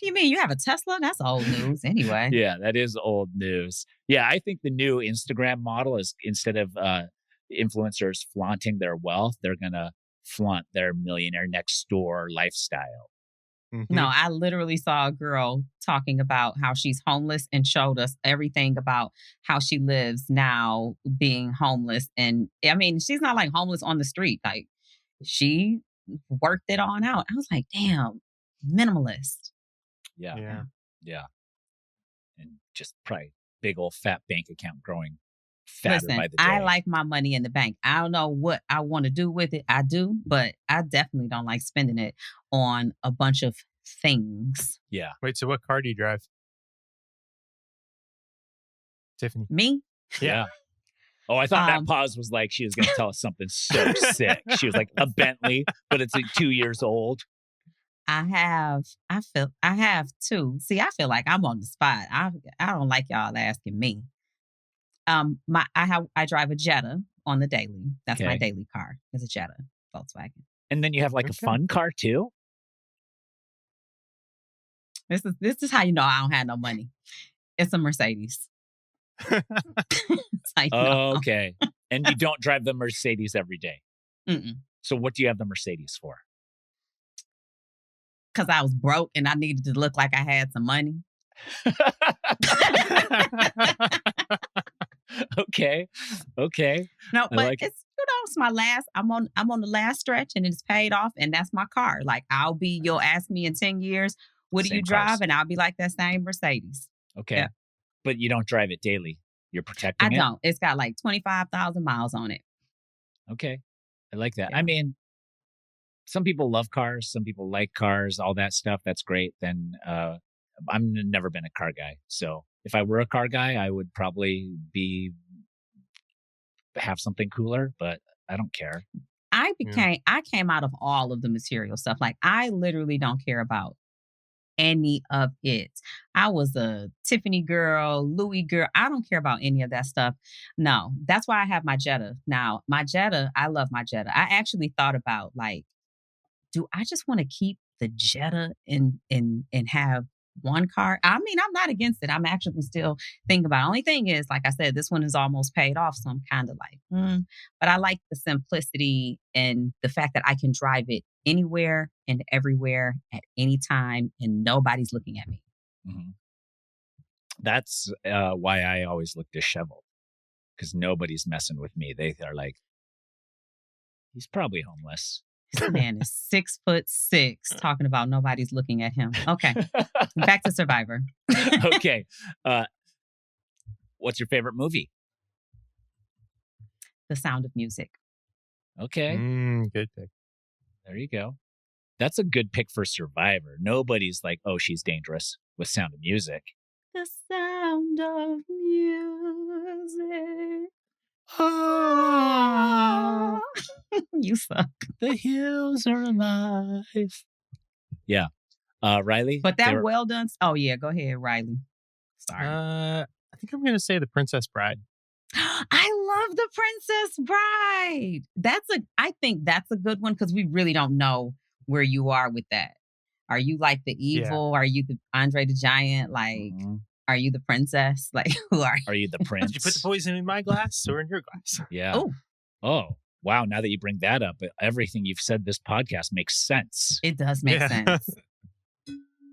do you mean? You have a Tesla? That's old news anyway. Yeah, that is old news. Yeah, I think the new Instagram model is, instead of influencers flaunting their wealth, they're going to flaunt their millionaire next door lifestyle. Mm-hmm. No, I literally saw a girl talking about how she's homeless and showed us everything about how she lives now being homeless. And I mean, she's not like homeless on the street. Like, she worked it on out. I was like, damn, minimalist. Yeah. And just probably big old fat bank account growing fatter by the day. I like my money in the bank. I don't know what I want to do with it. I do, but I definitely don't like spending it on a bunch of things. Yeah. Wait, so what car do you drive? Tiffany. Me? Yeah. Oh, I thought that Um, pause was like she was going to tell us something so sick. She was like, a Bentley, but it's like 2 years old. I have two. See, I feel like I'm on the spot. I don't like y'all asking me. I drive a Jetta on the daily. That's my Okay. daily car. Is a Jetta Volkswagen. And then you have like a Okay. fun car too? This is how you know I don't have no money. It's a Mercedes. That's how you know. Okay. And you don't drive the Mercedes every day. Mm-mm. So what do you have the Mercedes for? Because I was broke and I needed to look like I had some money. Okay. No, but like it. it's my last. I'm on the last stretch and it's paid off, and that's my car. Like you'll ask me in 10 years, what do Same you drive? cars. And I'll be like that same Mercedes. Okay. Yeah. But you don't drive it daily. You're protecting I it? don't. It's got like 25,000 miles on it. Okay. I like that. Yeah. I mean, some people love cars. Some people like cars, all that stuff. That's great. Then I'm never been a car guy. So if I were a car guy, I would probably have something cooler, but I don't care. I came out of all of the material stuff. Like I literally don't care about any of it. I was a Tiffany girl, Louis girl. I don't care about any of that stuff. No, that's why I have my Jetta. Now, my Jetta, I love my Jetta. I actually thought about like, do I just want to keep the Jetta and have one car? I mean, I'm not against it. I'm actually still thinking about it. Only thing is, like I said, this one is almost paid off. So I'm kind of like, but I like the simplicity and the fact that I can drive it anywhere and everywhere at any time and nobody's looking at me. Mm-hmm. That's why I always look disheveled, because nobody's messing with me. They are like, he's probably homeless. This man is 6'6", talking about nobody's looking at him. Okay, back to Survivor. Okay. What's your favorite movie? The Sound of Music. Okay. Good pick. There you go. That's a good pick for Survivor. Nobody's like, oh, she's dangerous with Sound of Music. The Sound of Music. Oh, You suck. the hills are alive. Yeah. Riley? But that well done. Oh, yeah. Go ahead, Riley. Sorry. I think I'm going to say The Princess Bride. I love The Princess Bride. I think that's a good one because we really don't know where you are with that. Are you like the evil? Yeah. Are you the Andre the Giant? Like, are you the princess? Like, who are you? Are you the prince? Did you put the poison in my glass or in your glass? Yeah. Oh, wow. Now that you bring that up, everything you've said this podcast makes sense. It does make sense.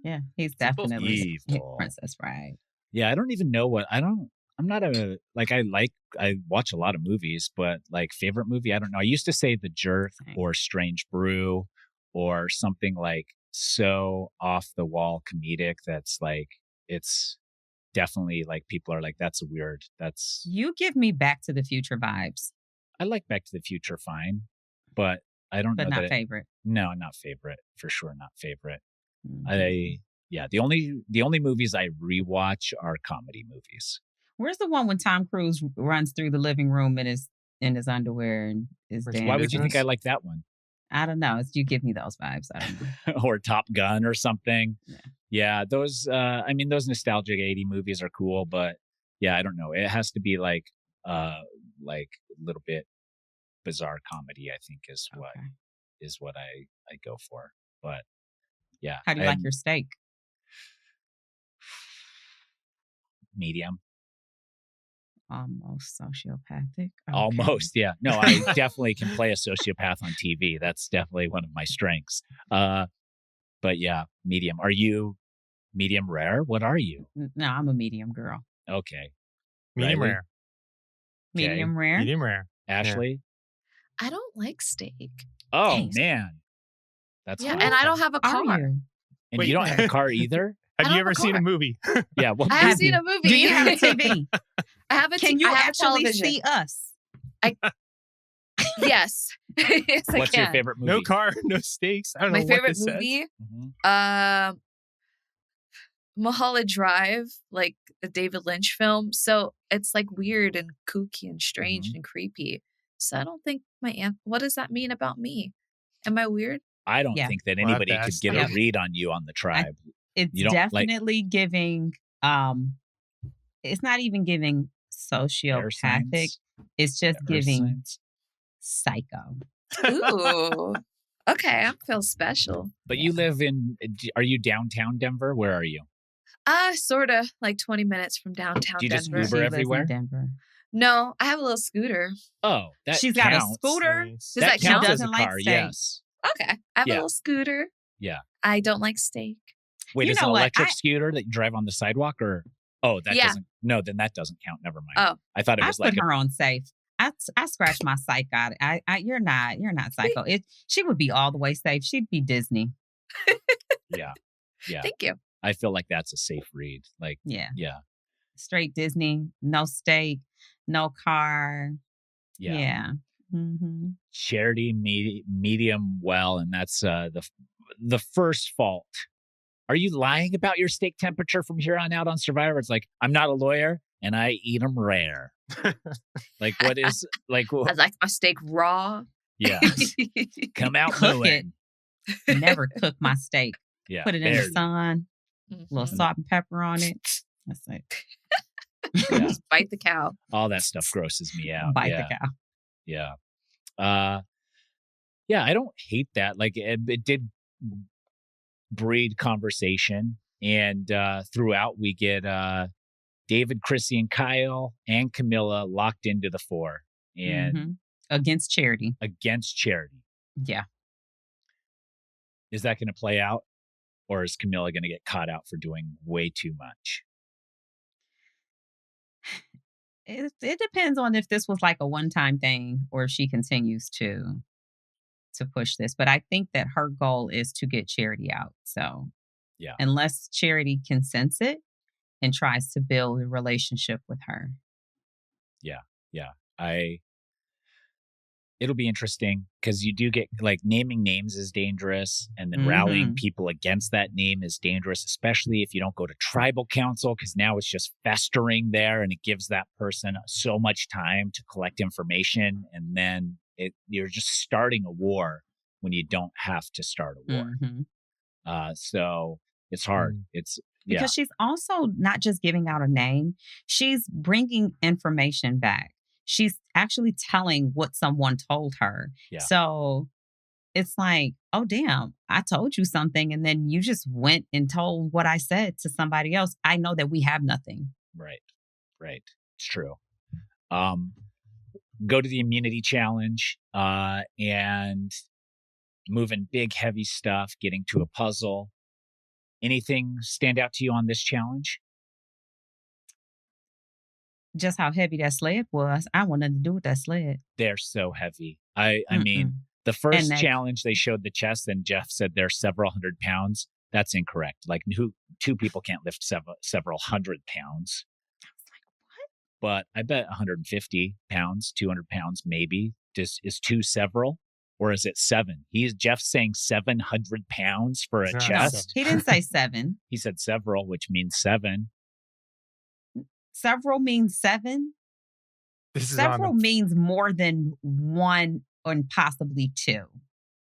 Yeah, he's definitely evil. Princess Bride. Yeah, I don't even know I'm not I watch a lot of movies, but like favorite movie, I don't know. I used to say The Jerk or Strange Brew or something like so off the wall comedic that's like, it's definitely like people are like, that's weird. You give me Back to the Future vibes. I like Back to the Future fine, but I don't know. But not favorite. No, not favorite. For sure not favorite. Mm-hmm. The only movies I rewatch are comedy movies. Where's the one when Tom Cruise runs through the living room in his underwear and is dancing? Why would you think I like that one? I don't know. You give me those vibes. I don't know. Or Top Gun or something. Yeah, those those nostalgic 80 movies are cool, but yeah, I don't know. It has to be like a little bit bizarre comedy, I think is what I go for. But yeah. How do you like your steak? Medium. Almost sociopathic. Okay. Almost, yeah. No, I definitely can play a sociopath on TV. That's definitely one of my strengths. But yeah, medium. Are you medium rare? What are you? No, I'm a medium girl. Okay. Medium rare. Medium rare? Medium rare. Ashleigh? I don't like steak. Oh, Thanks. man. That's yeah, hard. and I don't have a car. And you don't have a car either? Have you ever seen a movie? Yeah. I have seen a movie. Do you have a TV? I have a Can you I have actually television. see us? Yes. Yes, What's your favorite movie? No car, no steaks. I don't know My what favorite this says. movie? Mulholland Drive, like a David Lynch film. So it's like weird and kooky and strange and creepy. So I don't think my aunt. What does that mean about me? Am I weird? I don't Yeah. think that We'll have to anybody could ask get them. a read on you on the tribe. It's You don't like definitely giving it's not even giving air sociopathic. signs, It's just earth giving signs. psycho. Ooh. Okay, I feel special. But you live in, are you downtown Denver? Where are you? Sort of like 20 minutes from downtown Do you just Denver. Uber She lives in everywhere? Denver. No, I have a little scooter. Oh, that She's counts. got a scooter. Nice. Does that That counts count? as a Doesn't like car, steak. yes. Okay, I have a Yeah. little scooter. Yeah. I don't like steak. Wait, You is it know an what? electric scooter that you drive on the sidewalk or? Oh, that Yeah. doesn't. No, then that doesn't count. Never mind. Oh, I thought it I was put like her on safe. I scratched my psych out. You're not psycho. She would be all the way safe. She'd be Disney. yeah. thank you. I feel like that's a safe read. Like, Yeah. yeah. Straight Disney, no steak, no car. Yeah. Yeah. Mm-hmm. Charity, medium, well, and that's the first fault. Are you lying about your steak temperature from here on out on Survivor? It's like, I'm not a lawyer and I eat them rare. Like, what is, like, I like my steak raw. yeah, come out Cook mooing. Never cook my steak. Yeah, Put it in the barely. sun. A little Mhm. salt and pepper on it. That's it. Yeah. Just bite the cow. All that stuff grosses me out. Bite yeah, the cow. yeah. Yeah, I don't hate that. Like, it did breed conversation, and throughout we get David, Chrissy, and Kyle and Camilla locked into the 4 and Mhm. Against Charity. against Charity. Yeah. Is that going to play out, or is Camilla going to get caught out for doing way too much? It depends on if this was like a one-time thing or if she continues to push this. But I think that her goal is to get Charity out. So Yeah. unless Charity can sense it and tries to build a relationship with her. Yeah, it'll be interesting because you do get, like, naming names is dangerous, and then rallying people against that name is dangerous, especially if you don't go to tribal council, because now it's just festering there and it gives that person so much time to collect information, and then you're just starting a war when you don't have to start a war. Mhm. So it's hard. It's Because she's also not just giving out a name, she's bringing information back. She's actually telling what someone told her. Yeah. So it's like, oh, damn, I told you something. And then you just went and told what I said to somebody else. I know that we have nothing. Right. It's true. Go to the immunity challenge and moving big, heavy stuff, getting to a puzzle. Anything stand out to you on this challenge? Just how heavy that sled was. I want nothing to do with that sled. They're so heavy. I mean, the first that- challenge, they showed the chest, and Jeff said they're several hundred pounds. That's incorrect. Like, two people can't lift several hundred pounds. I was like, what? But I bet 150 pounds, 200 pounds, maybe. Is 2 several? Or is it 7? Jeff's saying 700 pounds for a It's not chest. He didn't say 7. He said several, which means 7. Several means 7. This is Several on means more than 1 and possibly 2.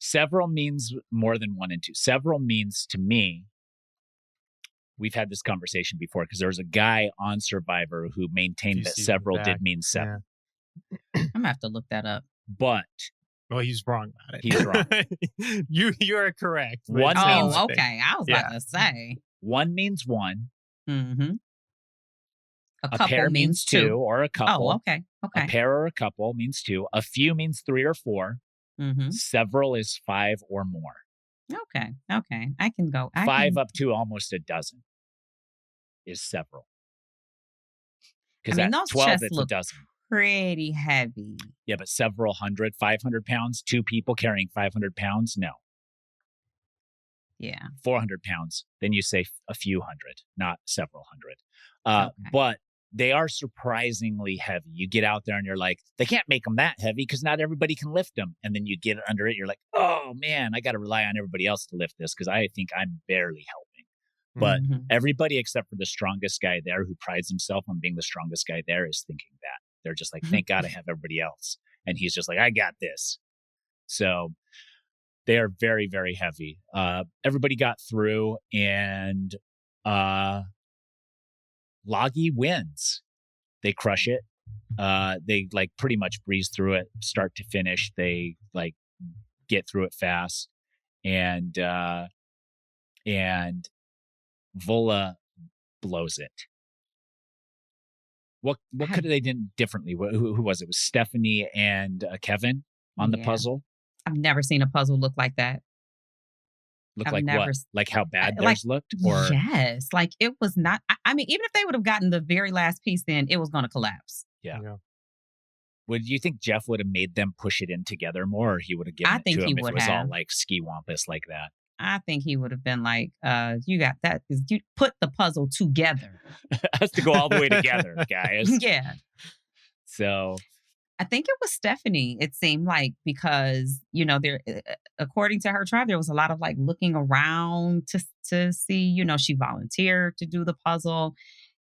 Several means more than 1 and 2. Several means, to me, we've had this conversation before, because there was a guy on Survivor who maintained that see several back. did mean 7. I'm going to have to look that up. But well, he's wrong about it. He's wrong. You are correct. but One it's means- Oh, nothing. okay. I was about to say. 1 means 1. Mm-hmm. A pair means 2 or a couple. Oh, okay. A Okay. pair or a couple means 2. A few means 3 or 4. Mm-hmm. Several is 5 or more. Okay. Okay. I can go. 5 up to almost a dozen is several. Because I mean, at those 12, chests it's a look- dozen. Pretty heavy. Yeah, but several hundred, 500 pounds, 2 people carrying 500 pounds? No. Yeah. 400 pounds. Then you say a few hundred, not several hundred. Okay. But they are surprisingly heavy. You get out there and you're like, they can't make them that heavy because not everybody can lift them. And then you get under it. You're like, oh man, I got to rely on everybody else to lift this because I think I'm barely helping. But everybody except for the strongest guy there, who prides himself on being the strongest guy there, is thinking that. They're just like, thank God I have everybody else. And he's just like, I got this. So they are very, very heavy. Everybody got through, and Loggy wins. They crush it. They like pretty much breeze through it, start to finish. They like get through it fast, and Vula blows it. What could they done differently? Who was it? It was Stephanie and Kevin on the puzzle. I've never seen a puzzle look like that. Look like what? Like how bad theirs looked? Or yes, like it was not. I mean, even if they would have gotten the very last piece in, it was going to collapse. Yeah. Would you think Jeff would have made them push it in together more, or he would have given it to him if it was all like ski wampus like that? I think he would have been like, you got that. You put the puzzle together. It has to go all the way together, guys. Yeah. So I think it was Stephanie, it seemed like, because, you know, there, according to her tribe, there was a lot of like looking around to see, you know, she volunteered to do the puzzle,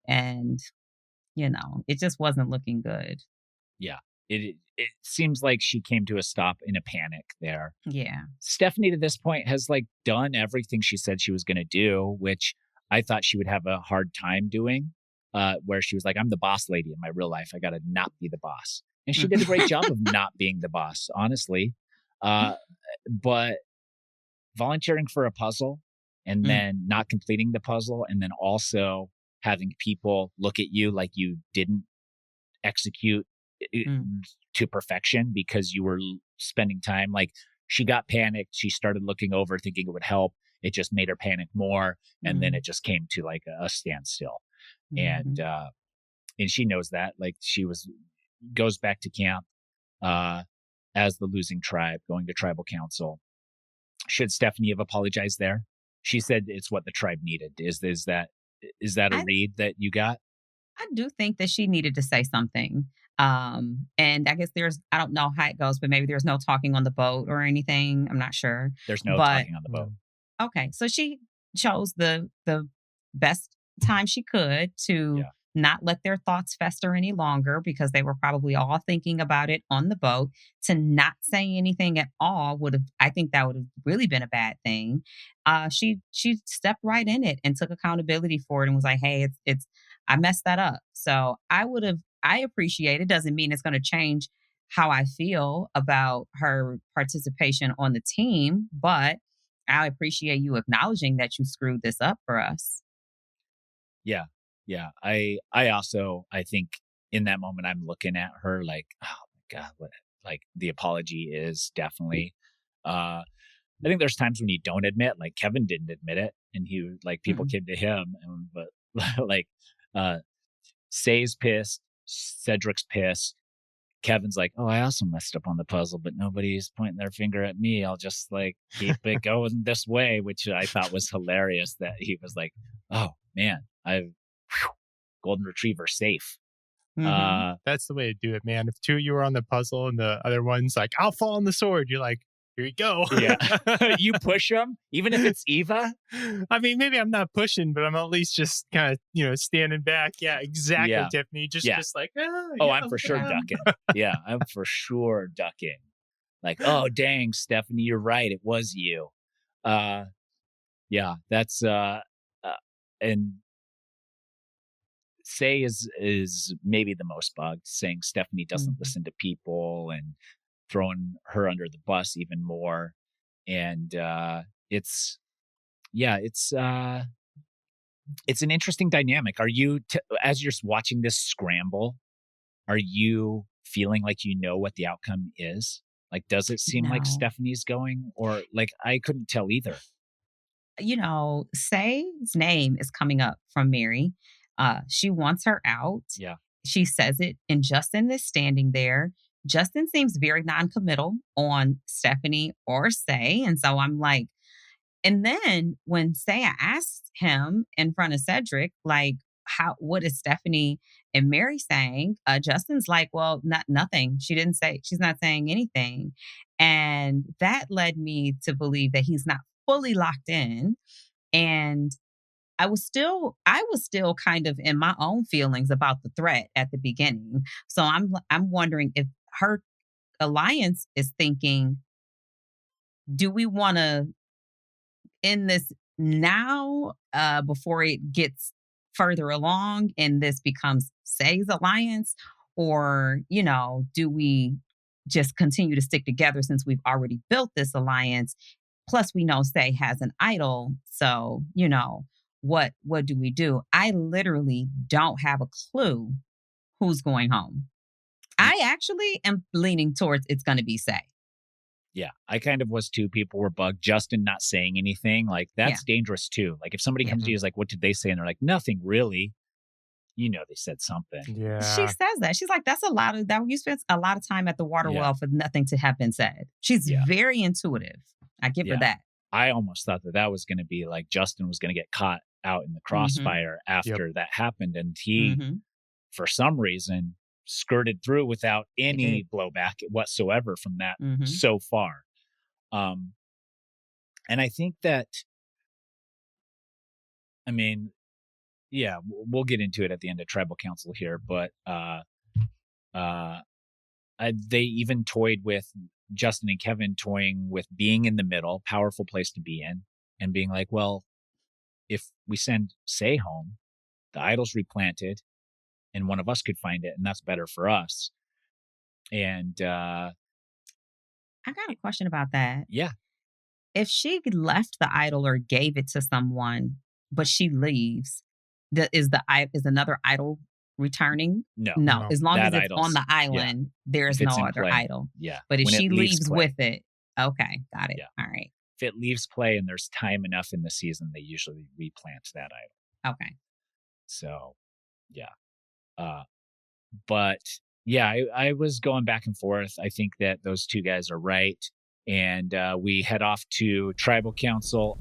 and, you know, it just wasn't looking good. Yeah. It seems like she came to a stop in a panic there. Yeah. Stephanie to this point has like done everything she said she was going to do, which I thought she would have a hard time doing, where she was like, I'm the boss lady in my real life. I got to not be the boss. And she did a great job of not being the boss, honestly. But volunteering for a puzzle and then not completing the puzzle, and then also having people look at you like you didn't execute to perfection because you were spending time. Like, she got panicked. She started looking over thinking it would help. It just made her panic more. And then it just came to like a standstill. And she knows that. Like, she goes back to camp as the losing tribe, going to tribal council. Should Stephanie have apologized there? She said it's what the tribe needed. Is that a read that you got? I do think that she needed to say something. And I guess I don't know how it goes, but maybe there's no talking on the boat or anything. I'm not sure. There's no talking on the boat. Okay. So she chose the best time she could to not let their thoughts fester any longer, because they were probably all thinking about it on the boat. To not say anything at all I think that would have really been a bad thing. She stepped right in it and took accountability for it and was like, hey, I messed that up. So I appreciate it. Doesn't mean it's going to change how I feel about her participation on the team, but I appreciate you acknowledging that you screwed this up for us. Yeah. Yeah. I think in that moment, I'm looking at her like, oh my God, like the apology is definitely, I think there's times when you don't admit, like Kevin didn't admit it, and he like people came to him, but like, Say's pissed, Cedric's pissed. Kevin's like, oh, I also messed up on the puzzle, but nobody's pointing their finger at me. I'll just like keep it going this way, which I thought was hilarious that he was like, oh man, golden retriever safe. That's the way to do it, man. If two of you are on the puzzle and the other one's like, I'll fall on the sword, you're like, here you go. Yeah. You push them, even if it's Eva. I mean, maybe I'm not pushing, but I'm at least just kind of, standing back. Yeah, exactly, yeah. Tiffany. Just like, I'm for sure ducking. Yeah, I'm for sure ducking. Like, oh, dang, Stephanie, you're right. It was you. Yeah, that's, and Say is maybe the most bugged, saying Stephanie doesn't listen to people and throwing her under the bus even more. And it's an interesting dynamic. Are you, as you're watching this scramble, are you feeling like you know what the outcome is? Like, does it seem like Stephanie's going, or like, I couldn't tell either? Say's name is coming up from Mary. She wants her out. Yeah. She says it, and Justin is standing there. Justin seems very non-committal on Stephanie or Say. And so I'm like, and then when Say asked him in front of Cedric, like, what is Stephanie and Mary saying? Justin's like, well, nothing. She's not saying anything. And that led me to believe that he's not fully locked in. And I was still kind of in my own feelings about the threat at the beginning. So I'm wondering if her alliance is thinking, do we want to end this now before it gets further along and this becomes Say's alliance? Or, do we just continue to stick together since we've already built this alliance? Plus, we know Say has an idol. So, what do we do? I literally don't have a clue who's going home. I actually am leaning towards it's going to be Say. Yeah, I kind of was too. People were bugged. Justin not saying anything, like that's dangerous too. Like if somebody comes to you is like, what did they say? And they're like, nothing really. They said something. Yeah. She says that. She's like, that's a lot of that. You spent a lot of time at the water well for nothing to have been said. She's very intuitive. I give her that. I almost thought that was going to be like Justin was going to get caught out in the crossfire after that happened. And he, for some reason, skirted through without any blowback whatsoever from that so far. And I think that, we'll get into it at the end of Tribal Council here, but they even toyed with Justin and Kevin toying with being in the middle, powerful place to be in, and being like, well, if we send Say home, the idol's replanted and one of us could find it, and that's better for us. And I got a question about that. Yeah. If she left the idol or gave it to someone, but she leaves, is another idol returning? No. As long as it's on the island, there's no other idol. Yeah. But if she leaves with it, okay, got it. Yeah. All right. If it leaves play and there's time enough in the season, they usually replant that idol. Okay. So, yeah. But yeah, I was going back and forth. I think that those two guys are right. And we head off to Tribal Council.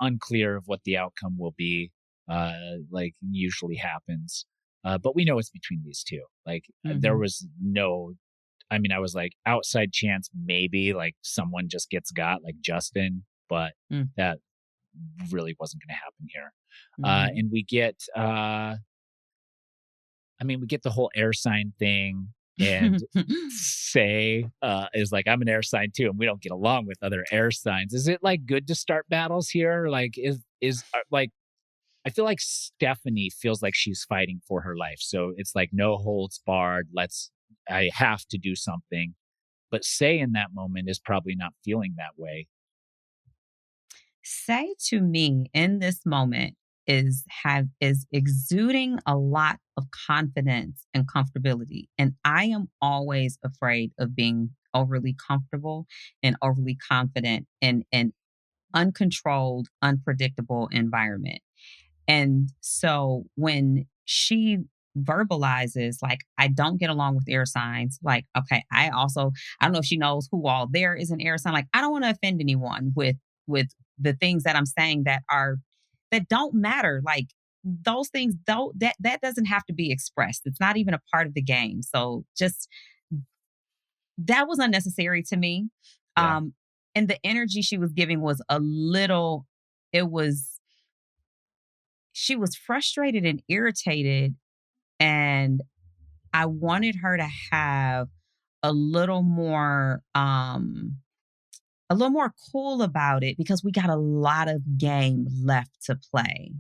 Unclear of what the outcome will be, like usually happens. But we know it's between these two. Like there was no, I was like outside chance, maybe like someone just gets got like Justin, but that really wasn't going to happen here. And we get, we get the whole air sign thing. And Say is like, I'm an air sign too, and we don't get along with other air signs. Is it like good to start battles here? Like, is like, I feel like Stephanie feels like she's fighting for her life, so it's like no holds barred. I have to do something. But Say in that moment is probably not feeling that way. Say to me in this moment is exuding a lot of confidence and comfortability. And I am always afraid of being overly comfortable and overly confident in an uncontrolled, unpredictable environment. And so when she verbalizes, like, I don't get along with air signs, like, okay, I don't know if she knows who all there is an air sign. Like, I don't want to offend anyone with the things that I'm saying that don't matter. Like those things that doesn't have to be expressed. It's not even a part of the game. So just that was unnecessary to me. Yeah. And the energy she was giving was she was frustrated and irritated. And I wanted her to have a little more cool about it because we got a lot of game left to play.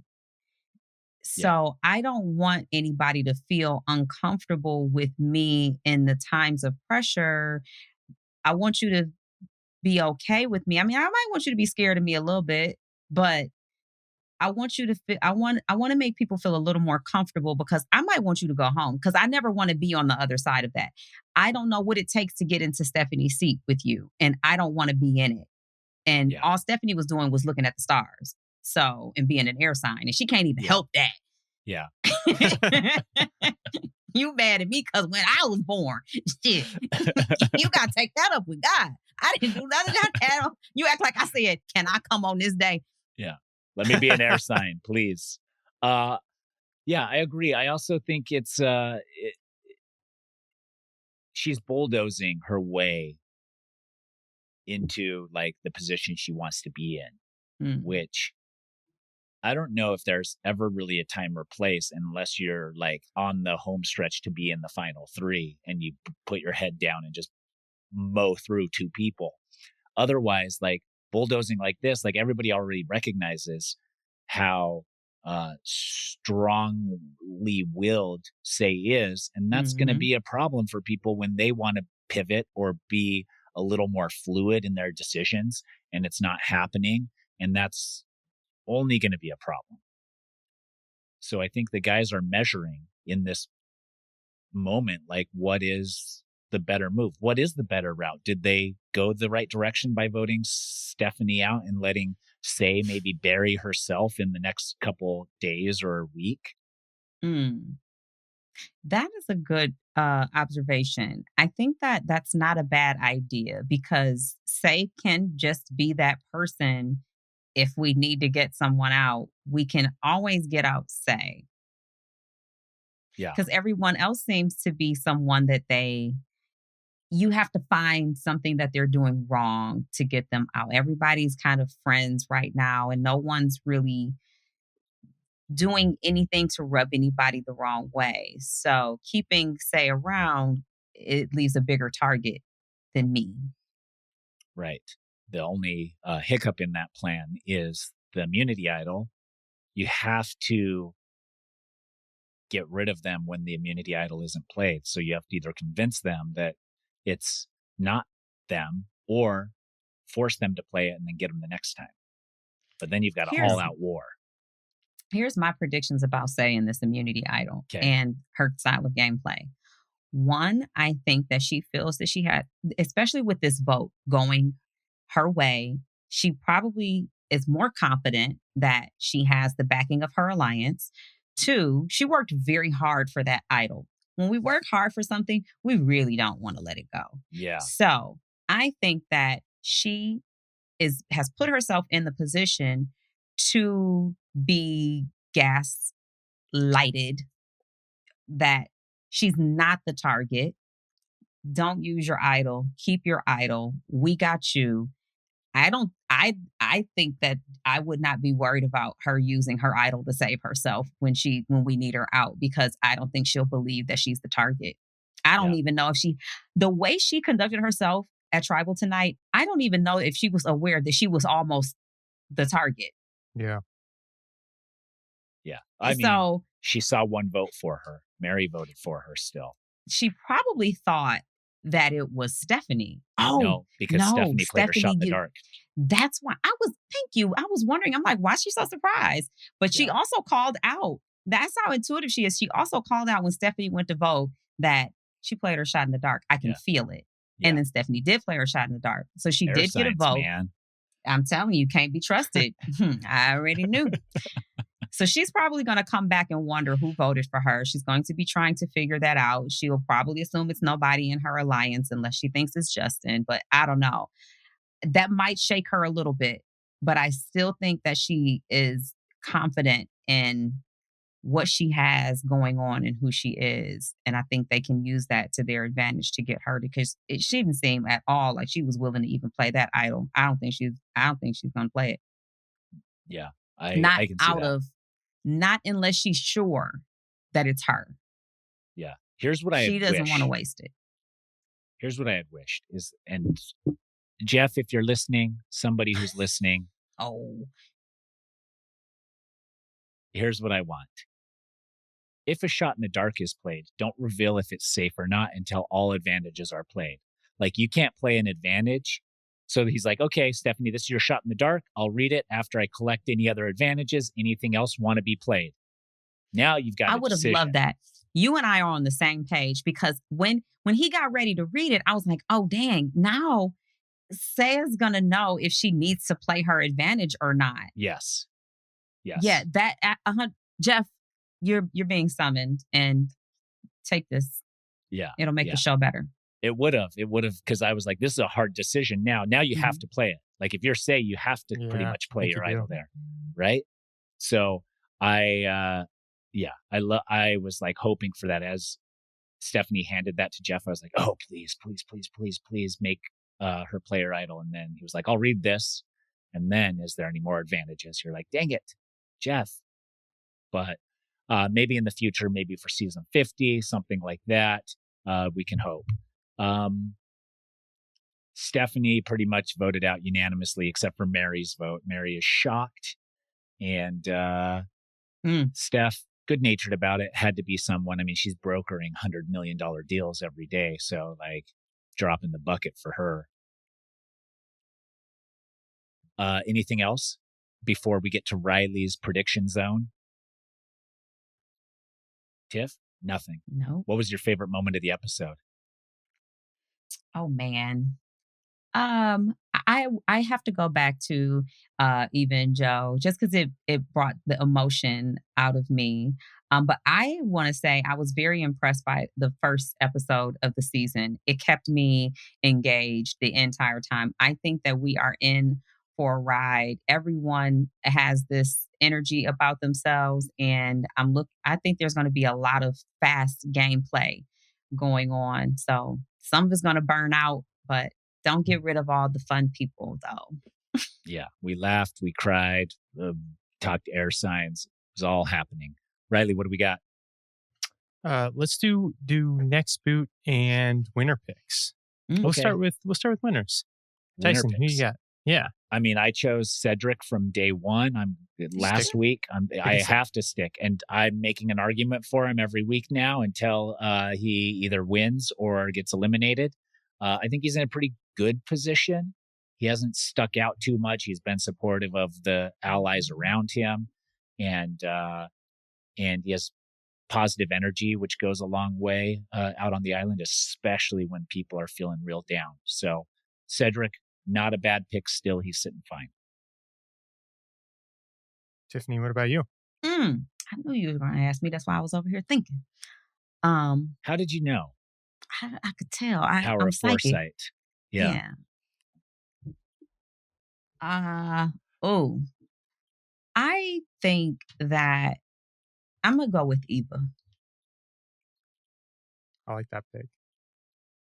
So I don't want anybody to feel uncomfortable with me in the times of pressure. I want you to be okay with me. I might want you to be scared of me a little bit, but I want you to I want to make people feel a little more comfortable because I might want you to go home because I never want to be on the other side of that. I don't know what it takes to get into Stephanie's seat with you, and I don't want to be in it. And all Stephanie was doing was looking at the stars. So, and being an air sign, and she can't even help that. Yeah. You mad at me because when I was born, shit, you got to take that up with God. I didn't do none of that. You act like I said, can I come on this day? Yeah. Let me be an air sign, please. Yeah, I agree. I also think it's she's bulldozing her way into like the position she wants to be in, which I don't know if there's ever really a time or place unless you're like on the home stretch to be in the final 3 and you put your head down and just mow through 2 people. Otherwise, like bulldozing like this, like everybody already recognizes how strongly willed Say is. And that's going to be a problem for people when they want to pivot or be a little more fluid in their decisions and it's not happening. And that's only going to be a problem. So I think the guys are measuring in this moment, like, what is the better move? What is the better route? Did they go the right direction by voting Stephanie out and letting Say maybe bury herself in the next couple days or a week? That is a good observation. I think that that's not a bad idea because Say can just be that person. If we need to get someone out, we can always get out Say. Yeah. Because everyone else seems to be someone that you have to find something that they're doing wrong to get them out. Everybody's kind of friends right now, and no one's really doing anything to rub anybody the wrong way. So keeping Say around, it leaves a bigger target than me. Right. The only hiccup in that plan is the immunity idol. You have to get rid of them when the immunity idol isn't played. So you have to either convince them that it's not them or force them to play it and then get them the next time. But then you've got an all-out war. Here's my predictions about Say in this immunity idol and her style of gameplay. One, I think that she feels that she had, especially with this vote going her way, she probably is more confident that she has the backing of her alliance. 2, she worked very hard for that idol. When we work hard for something, we really don't want to let it go. Yeah. So I think that she has put herself in the position to be gaslighted, that she's not the target. Don't use your idol. Keep your idol. We got you. I think that I would not be worried about her using her idol to save herself when we need her out, because I don't think she'll believe that she's the target. I don't even know if the way she conducted herself at Tribal tonight, I don't even know if she was aware that she was almost the target. Yeah. Yeah. I mean, she saw 1 vote for her. Mary voted for her still. She probably thought that it was Stephanie. No, because Stephanie played her shot in the dark. That's why thank you. I was wondering, I'm like, why is she so surprised? But she also called out. That's how intuitive she is. She also called out when Stephanie went to vote that she played her shot in the dark. I can feel it. Yeah. And then Stephanie did play her shot in the dark. So she did get a vote. Man. I'm telling you, can't be trusted. I already knew. So she's probably going to come back and wonder who voted for her. She's going to be trying to figure that out. She'll probably assume it's nobody in her alliance unless she thinks it's Justin. But I don't know. That might shake her a little bit. But I still think that she is confident in what she has going on and who she is. And I think they can use that to their advantage to get her, because she didn't seem at all like she was willing to even play that idol. I don't think she's going to play it. Yeah. I can see that. Not unless she's sure that it's her. Yeah. Here's what she doesn't want to waste it. Here's what I had wished is, and Jeff, if you're listening, somebody who's listening. Here's what I want. If a shot in the dark is played, don't reveal if it's safe or not until all advantages are played. Like, you can't play an advantage. So he's like, okay, Stephanie, this is your shot in the dark. I'll read it after I collect any other advantages. Anything else want to be played? Now you've got. I would have loved that. You and I are on the same page, because when he got ready to read it, I was like, oh dang, now Say's gonna know if she needs to play her advantage or not. Yes. Yeah. That Jeff, you're being summoned, and take this. Yeah. It'll make the show better. It would have, because I was like, this is a hard decision now. Now you have to play it. Like, if you're Say, you have to pretty much play your idol there. Right? So I was like hoping for that, as Stephanie handed that to Jeff, I was like, oh, please, please, please, please, please make her player idol. And then he was like, I'll read this. And then, is there any more advantages? You're like, dang it, Jeff. But maybe in the future, maybe for season 50, something like that, we can hope. Stephanie pretty much voted out unanimously, except for Mary's vote. Mary is shocked. And Steph, good-natured about it, had to be someone. I mean, she's brokering $100 million deals every day. So, like, drop in the bucket for her. Anything else before we get to Riley's prediction zone? Tiff? Nothing. No. What was your favorite moment of the episode? Oh man. I have to go back to Eva and Joe just because it brought the emotion out of me. But I want to say I was very impressed by the first episode of the season. It kept me engaged the entire time. I think that we are in for a ride. Everyone has this energy about themselves, and I think there's going to be a lot of fast gameplay going on. So some of it's going to burn out, but don't get rid of all the fun people, though. Yeah, we laughed, we cried, talked air signs. It was all happening. Riley, what do we got? Let's do next boot and winner picks. We'll start with winners. Tyson, who you got? Yeah. I mean, I chose Cedric from day one. Last week. I have to stick, and I'm making an argument for him every week now until he either wins or gets eliminated. I think he's in a pretty good position. He hasn't stuck out too much. He's been supportive of the allies around him, and he has positive energy, which goes a long way out on the island, especially when people are feeling real down. So Cedric, not a bad pick still. He's sitting fine. Tiffany, what about you? I knew you were going to ask me. That's why I was over here thinking. How did you know? I could tell. Power I'm of psychic. foresight. Yeah. I think that I'm going to go with Eva. I like that pick.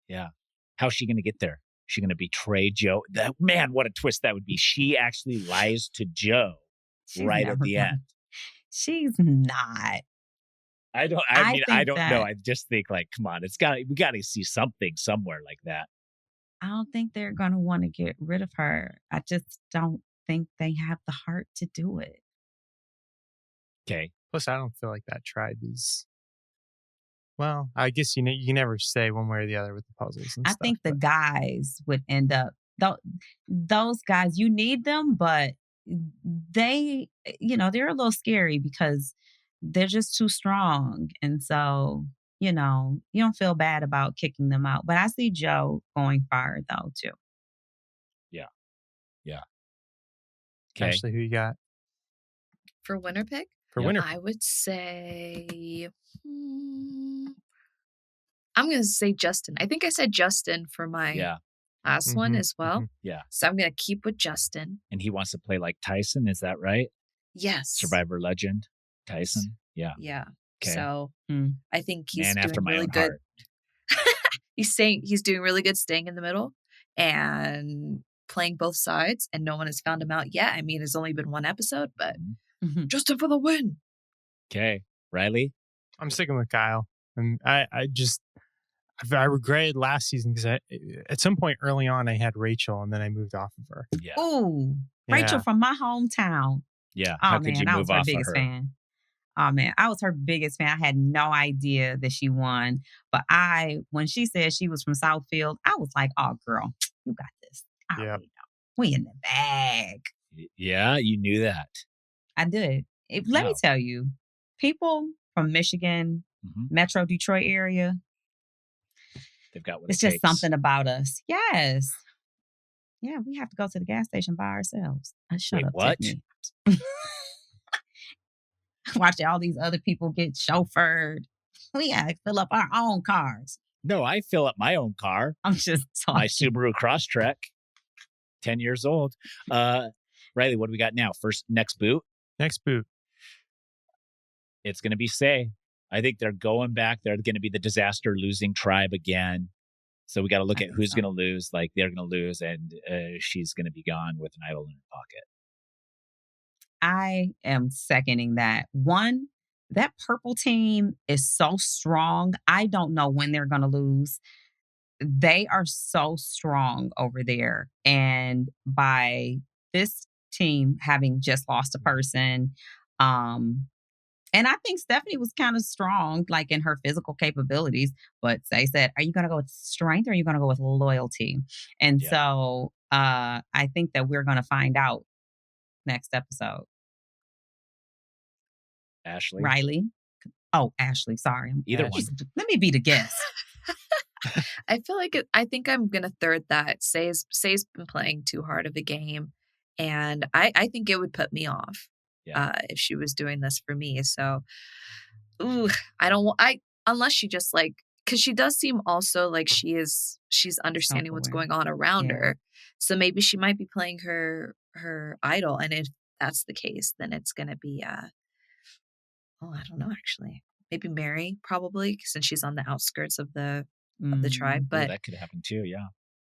Yeah. How's she going to get there? She going to betray Joe? Man, what a twist that would be. She actually lies to Joe at the end. She's not. I don't know. I just think, like, come on, we got to see something somewhere like that. I don't think they're going to want to get rid of her. I just don't think they have the heart to do it. Okay. Plus, I don't feel like that tribe is. Well, I guess you can never say one way or the other with the puzzles and I stuff. think the guys would end up. Those guys, you need them, but they, they're a little scary because they're just too strong. And so, you don't feel bad about kicking them out. But I see Joe going far, though, too. Yeah. Okay. Ashleigh, who you got? For winner pick? I would say... I'm going to say Justin. I think I said Justin for my last one as well. Yeah. So I'm going to keep with Justin. And he wants to play like Tyson. Is that right? Yes. Survivor legend Tyson. Yeah. Yeah. Okay. So I think he's doing after my really own good. Heart. He's doing really good staying in the middle and playing both sides. And no one has found him out yet. I mean, it's only been one episode, but Justin for the win. Okay. Riley? I'm sticking with Kyle. And I regretted last season because at some point early on I had Rachel and then I moved off of her. Yeah. Oh, Rachel from my hometown. Yeah. Oh man, I was her biggest fan. Oh man, I was her biggest fan. I had no idea that she won, but when she said she was from Southfield, I was like, "Oh, girl, you got this. I already know. We in the bag." Yeah, you knew that. I did. Let me tell you, people from Michigan, Metro Detroit area. They've got what it's just something about us. Yes. Yeah, we have to go to the gas station by ourselves. Shut up, what? Watch all these other people get chauffeured. We gotta fill up our own cars. No, I fill up my own car. I'm just talking. My Subaru Crosstrek, 10 years old. Riley, what do we got now? Next boot? Next boot. It's going to be Say. I think they're going back. They're going to be the disaster losing tribe again. So we got to look at who's going to lose. Like they're going to lose, and she's going to be gone with an idol in her pocket. I am seconding that. One, that purple team is so strong. I don't know when they're going to lose. They are so strong over there. And by this team having just lost a person, and I think Stephanie was kind of strong, like in her physical capabilities. But they said, are you going to go with strength or are you going to go with loyalty? And so I think that we're going to find out next episode. Ashleigh? Riley? Oh, Ashleigh. Sorry. Either one. Let me be the guest. I feel like I think I'm going to third that. Say's been playing too hard of a game. And I think it would put me off if she was doing this for me. So, unless she just like, because she does seem also like she's understanding what's going on around her. So maybe she might be playing her idol. And if that's the case, then it's going to be, I don't know, actually. Maybe Mary, probably, since she's on the outskirts of the tribe. But that could happen too,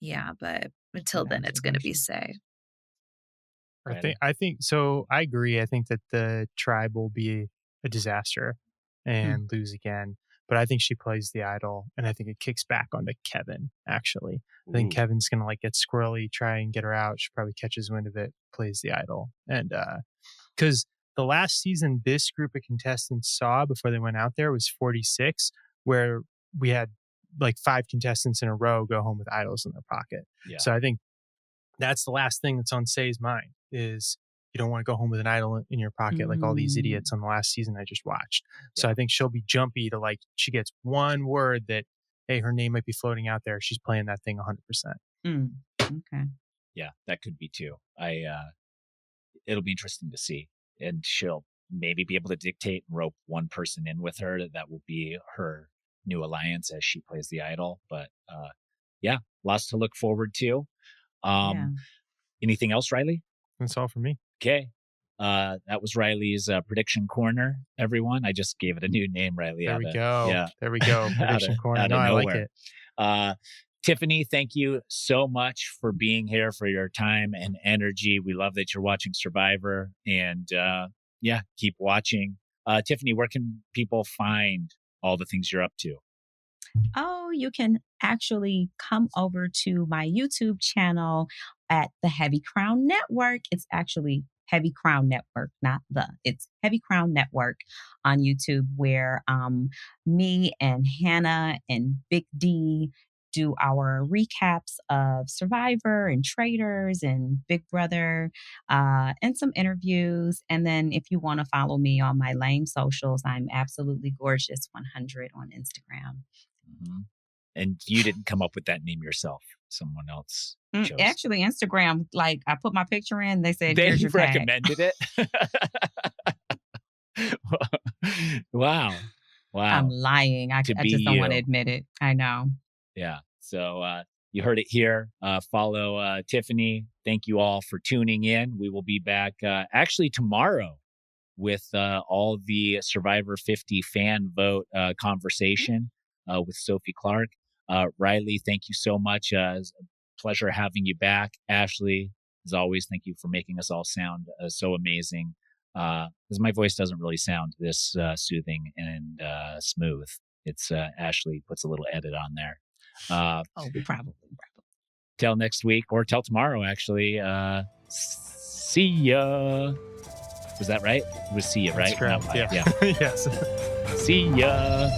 yeah, but until then it's going to be Say. I think so. I agree. I think that the tribe will be a disaster and lose again. But I think she plays the idol, and I think it kicks back onto Kevin. Actually, I think Kevin's gonna like get squirrely, try and get her out. She probably catches wind of it, plays the idol, and because the last season this group of contestants saw before they went out there was 46, where we had like 5 contestants in a row go home with idols in their pocket. Yeah. So I think that's the last thing that's on Say's mind is you don't want to go home with an idol in your pocket like all these idiots on the last season I just watched. Yeah. So I think she'll be jumpy to like, she gets one word that, hey, her name might be floating out there. She's playing that thing 100%. Okay. Yeah, that could be too. It'll be interesting to see. And she'll maybe be able to dictate and rope one person in with her. That will be her new alliance as she plays the idol. But lots to look forward to. Anything else, Riley? That's all for me. Okay. That was Riley's prediction corner, everyone. I just gave it a new name, Riley. There we go. Yeah. There we go. Prediction corner. No, I like it. Tiffany, thank you so much for being here, for your time and energy. We love that you're watching Survivor, and keep watching. Tiffany, where can people find all the things you're up to? Oh, you can actually come over to my YouTube channel at the Heavy Crown Network. It's actually Heavy Crown Network, it's Heavy Crown Network on YouTube, where me and Hannah and Big D do our recaps of Survivor and Traitors and Big Brother and some interviews. And then if you want to follow me on my lame socials, I'm Absolutely Gorgeous 100 on Instagram. Mm-hmm. And you didn't come up with that name yourself. Someone else chose. Actually, Instagram, like I put my picture in, they said, they here's your tag. recommended it. Wow. I'm lying. I just don't want to admit it. I know. Yeah. So you heard it here. Follow Tiffany. Thank you all for tuning in. We will be back actually tomorrow with all the Survivor 50 fan vote conversation with Sophie Clark. Riley, thank you so much. It's a pleasure having you back. Ashleigh, as always, thank you for making us all sound so amazing. Because my voice doesn't really sound this soothing and smooth. It's Ashleigh puts a little edit on there. Probably. Till next week, or till tomorrow, actually. See ya. Was that right? It was see ya, right? That's correct. Yeah. Yes. See ya.